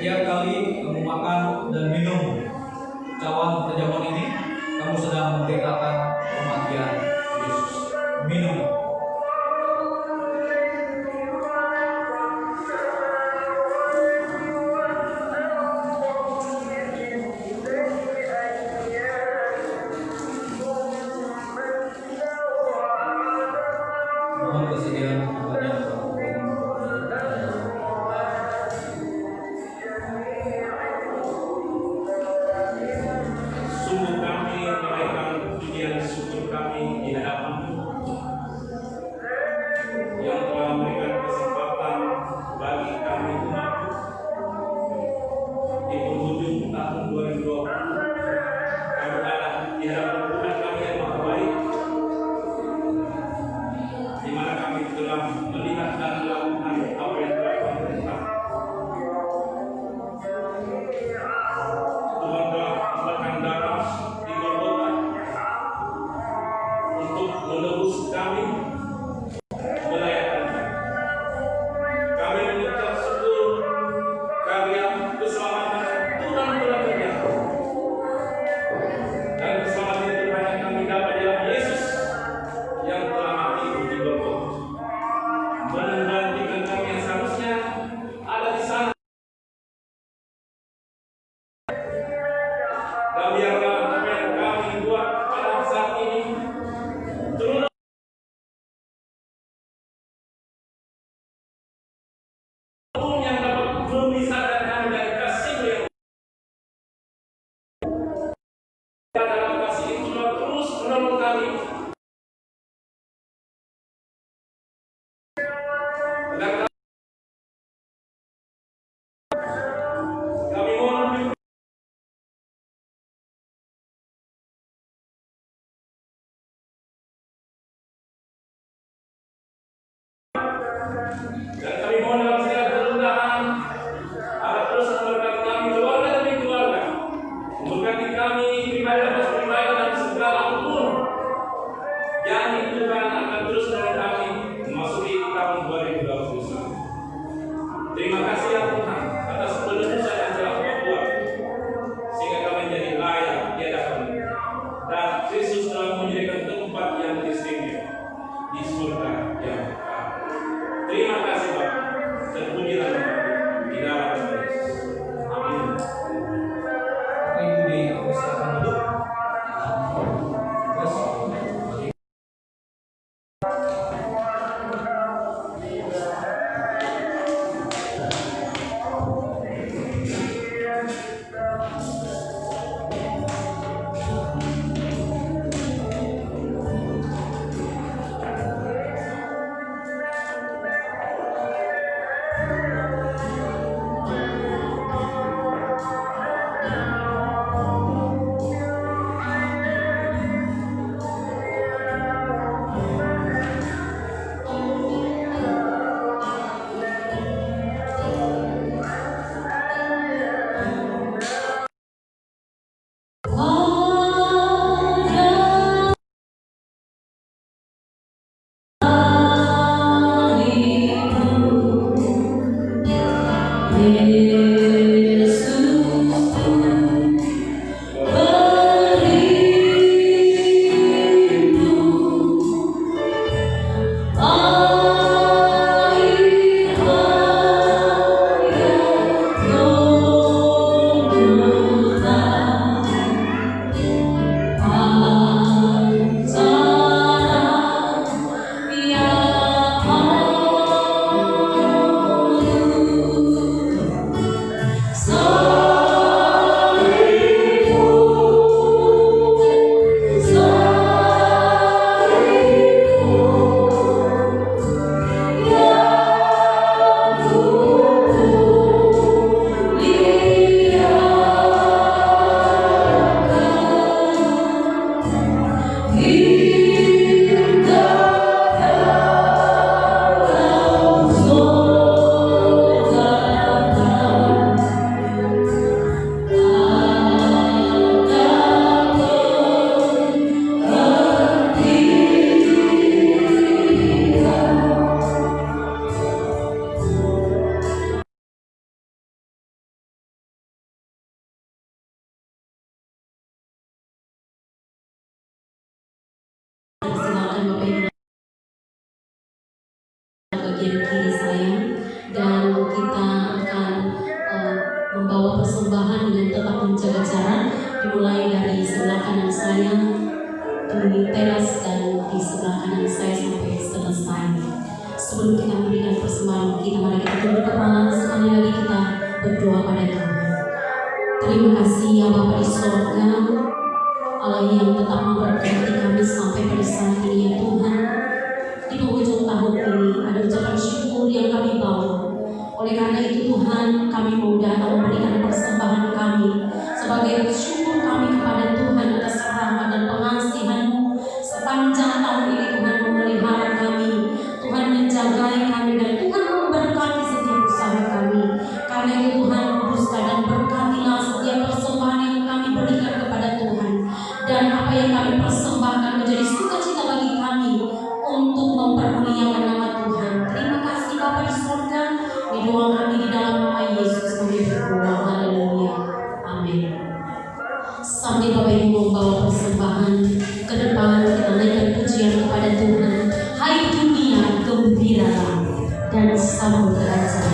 setiap kali kamu makan dan minum cawan perjamuan ini, kamu sedang memberitakan kematian Yesus. Minum. Mohon kesediaan kepada Sungguh kami menaikkan pujian syukur kami di hadapan-Mu membawa persembahan dengan tetap menjaga jarak, dimulai dari sebelah kanan saya di teras dan di sebelah kanan saya sampai selesai. Sebelum kita memberikan persembahan kita, mari kita tunduk kepala, sekali lagi kita berdoa pada Tuhan. Terima kasih ya Bapa di surga, Allah yang tetap memberkati kami sampai pada saat ini ya Tuhan. Di penghujung tahun ini ada ucapan syukur yang kami bawa. Oleh karena itu Tuhan, kami mau datang memberikan persembahan kami sebagai syukur kami kepada Tuhan atas rahmat dan pengasihan-Mu sepanjang tahun ini. Tuhan memelihara kami, Tuhan menjagai kami, dan Tuhan memberkati setiap usaha kami. Karena itu Tuhan, kuduskan dan berkatilah setiap persembahan yang kami berikan kepada Tuhan, dan apa yang kami persembahkan menjadi sukacita bagi kami untuk mempermuliakan nama Tuhan. Terima kasih Bapa di surga. Di doa kami di dalam nama Yesus kami berdoa. Haleluya. Amin. Sambil Bapak Ibu membawa persembahan ke depan, kita naikkan pujian kepada Tuhan. Hai dunia, gembiralah dan sambut Raja.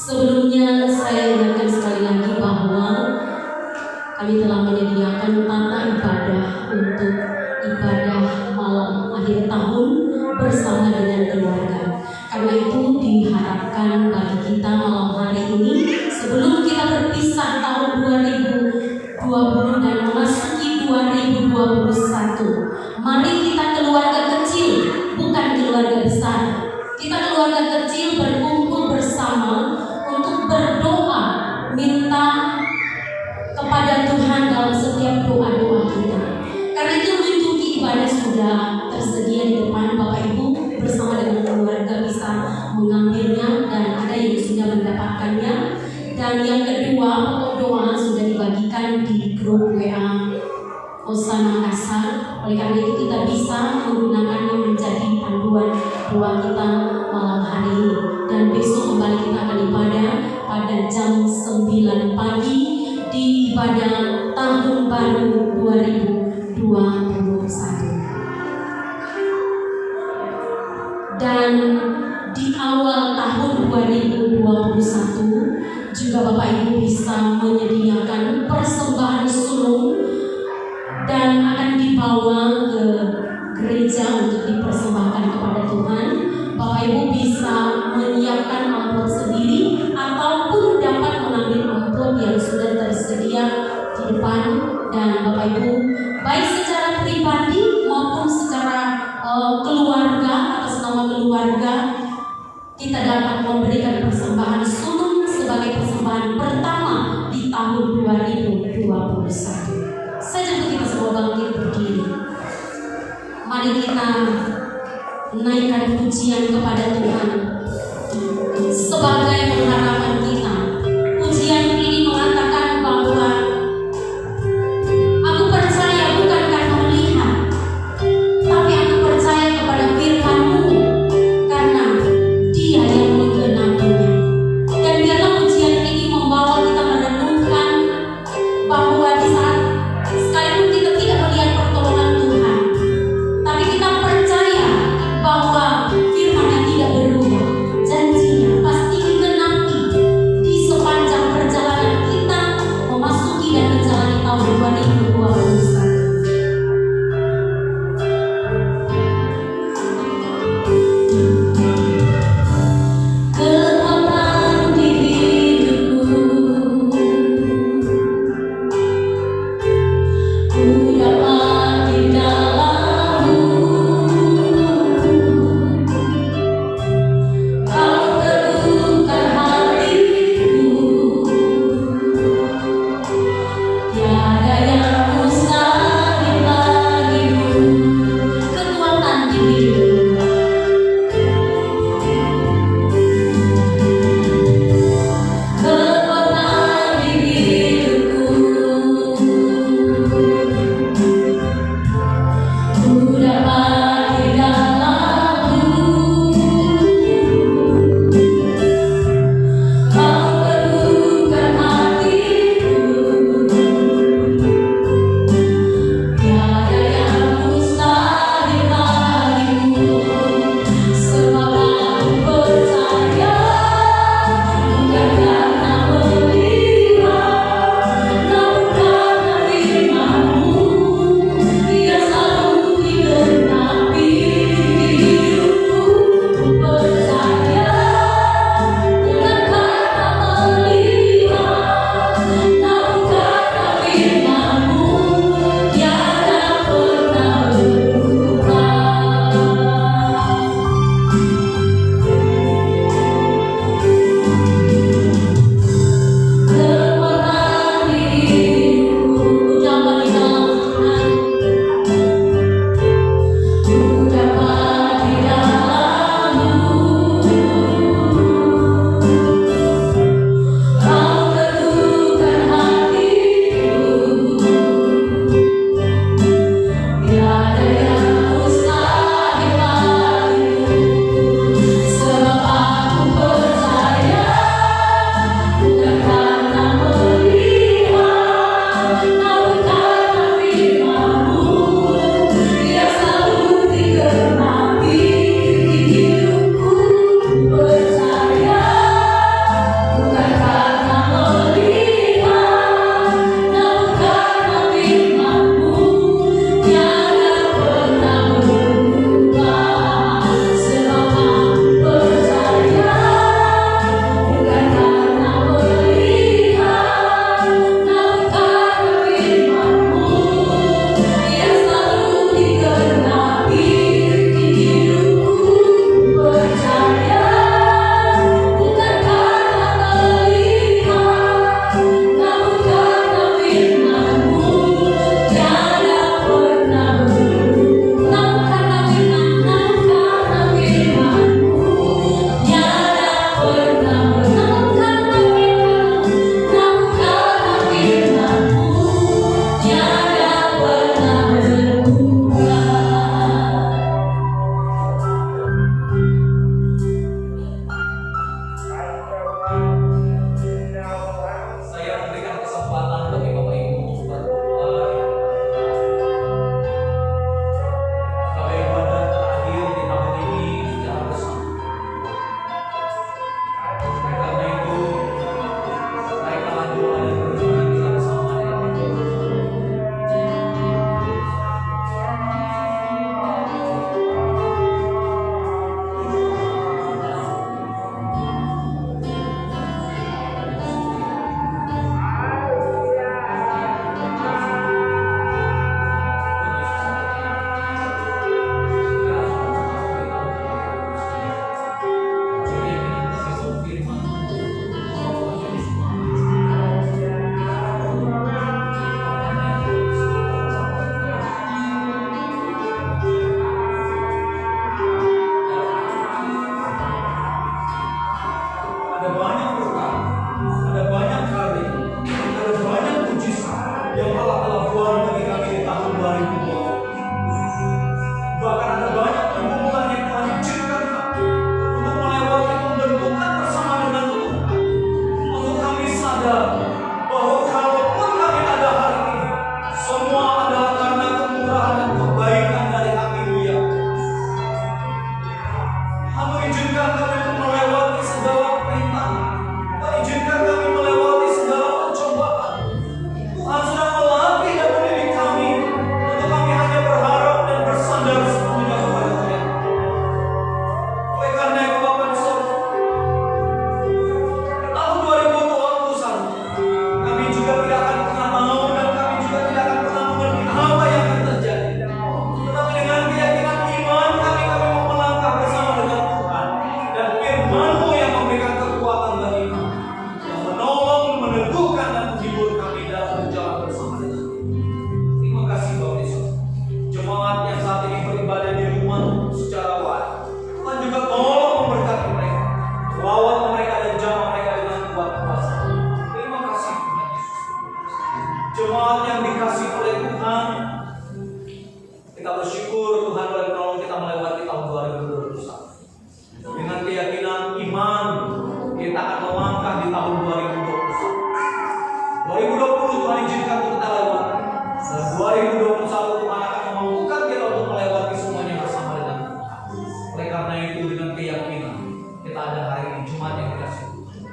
Sebelumnya saya ingatkan sekali lagi bahwa kami telah menyediakan tata ibadah untuk ibadah malam akhir tahun bersama dengan keluarga. Karena itu diharapkan bagi kita malam hari ini, sebelum kita berpisah tahun 2020 dan memasuki 2021, mari kita keluarga kecil, bukan keluarga besar. Kita keluarga kecil berkumpul bersama untuk berdoa, minta kepada Tuhan dalam setiap doa-doa kita. Karena itu liturgi ibadah sudah tersedia di depan Bapak Ibu. bersama dengan keluarga bisa mengambilnya, dan ada yang sudah mendapatkannya. Dan yang kedua, pokok doa sudah dibagikan di grup WA Osana Makassar. Oleh karena itu kita bisa menggunakannya menjadi panduan doa kita malam hari ini. Dan besok kembali kita akan ibadah pada jam 9 pagi di ibadah Tahun Baru 2021. Dan di awal tahun 2021 juga Bapak Ibu bisa menyediakan persembahan sulung dan akan dibawa ke gereja untuk dipersembahkan kepada Tuhan. Bapak Ibu bisa menyiapkan amplop sendiri ataupun dapat mengambil amplop yang sudah tersedia di depan. Dan Bapak Ibu baik secara pribadi maupun secara keluarga, atas nama keluarga, kita dapat memberikan persembahan sulung sebagai persembahan pertama di tahun 2021. Saya jemput kita semua bangkit berdiri. Mari kita naikkan pujian kepada Tuhan sebagai pengharapan kita. Pujian ini mengatakan bahwa aku percaya bukan karena melihat, tapi aku percaya kepada firman-Mu karena Dia yang menggenapinya. Dan biarlah pujian ini membawa kita merenungkan bahwa di saat sekalipun kita tidak melihat pertolongan Tuhan, tapi kita percaya bahwa firman yang tidak berubah, janjinya pasti digenapi. Tuhan mengizinkan kami untuk melewati segala perintah. Tuhan izinkan kami melewati segala pencobaan. Tuhan sedang melatih dan mendidik kami untuk kami hanya berharap dan bersandar sepenuhnya kepada Dia. Oleh karena itu Bapa di sorga, tahun 2021 kami juga tidak akan pernah mau dan kami juga tidak akan pernah mengerti apa yang akan terjadi. Tetapi dengan keyakinan iman kami mau melangkah bersama dengan Tuhan, dan firman-Mu yang memberikan kekuatan bagi kami, yang menolong, meneguhkan dan menghibur kami dalam berjalan bersama dengan Dia. Terima kasih Bapak Yesus. Jemaat yang saat ini beribadah di rumah secara wajib, Tuhan juga tolong memberkati mereka, rawat mereka dan jamah mereka dengan kuat kuasa. Terima kasih Tuhan Yesus. Jemaat yang dikasih oleh Tuhan, kita bersyukur Tuhan boleh menolong kita melewati tahun 2021. Dengan keyakinan iman, kita akan melangkah di tahun 2021. 2020 Tuhan izinkan untuk kita lewati. Dan 2021 Tuhan akan memampukan kita untuk melewati semuanya bersama dengan Tuhan. Oleh karena itu dengan keyakinan kita ada hari ini Jumat yang dikasih Tuhan.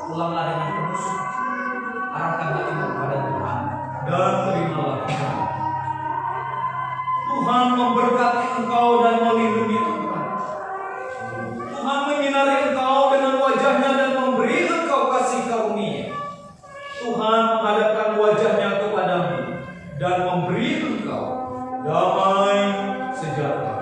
Pulanglah dengan penuh sukacita. Arahkan hatimu kepada Tuhan dan terimalah Tuhan. Tuhan memberkati engkau dan melindungi engkau. Tuhan menyinari engkau dengan wajahnya dan memberi engkau kasih karunia. Tuhan menghadapkan wajahnya kepadamu dan memberi engkau damai sejahtera.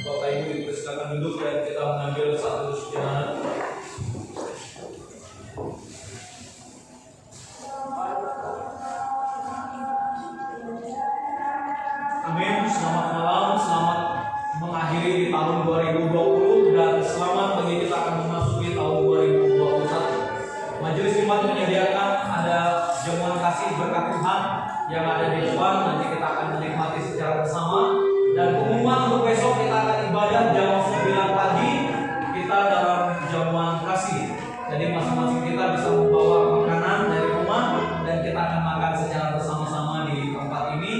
Bapak Ibu dipersilakan duduk dan kita mengambil satu sejenak. Amin. Selamat malam, selamat mengakhiri di tahun 2020 dan selamat bagi kita akan memasuki tahun 2021. Majelis Jemaat menyediakan ada jamuan kasih berkat Tuhan yang ada di depan, nanti kita akan menikmati secara bersama. Dan pengumuman untuk besok kita akan ibadah jam 9 pagi kita dalam jamuan kasih. Jadi masing-masing kita bisa membawa makanan dari rumah dan kita akan makan secara bersama-sama di tempat ini,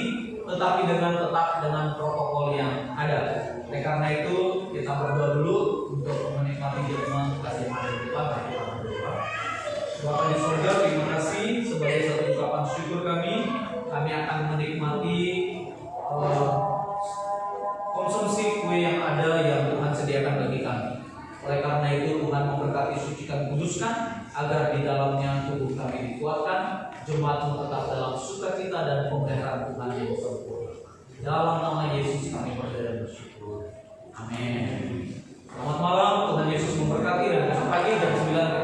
tetapi tetap dengan protokol yang ada. Oleh karena itu kita berdoa dulu untuk menikmati jamuan kasih yang ada di depan. Bapa di surga, terima kasih sebagai satu ucapan syukur kami akan menikmati konsumsi kue yang ada yang Tuhan sediakan bagi kami. Oleh karena itu Tuhan memberkati, sucikan, kuduskan agar di dalamnya tubuh kami dikuatkan, jemaat-Mu tetap dalam sukacita dan pemeliharaan Tuhan yang sempurna. Dalam nama Yesus kami berdoa dan bersyukur. Amin. Selamat malam, Tuhan Yesus memberkati, dan besok pagi jam 9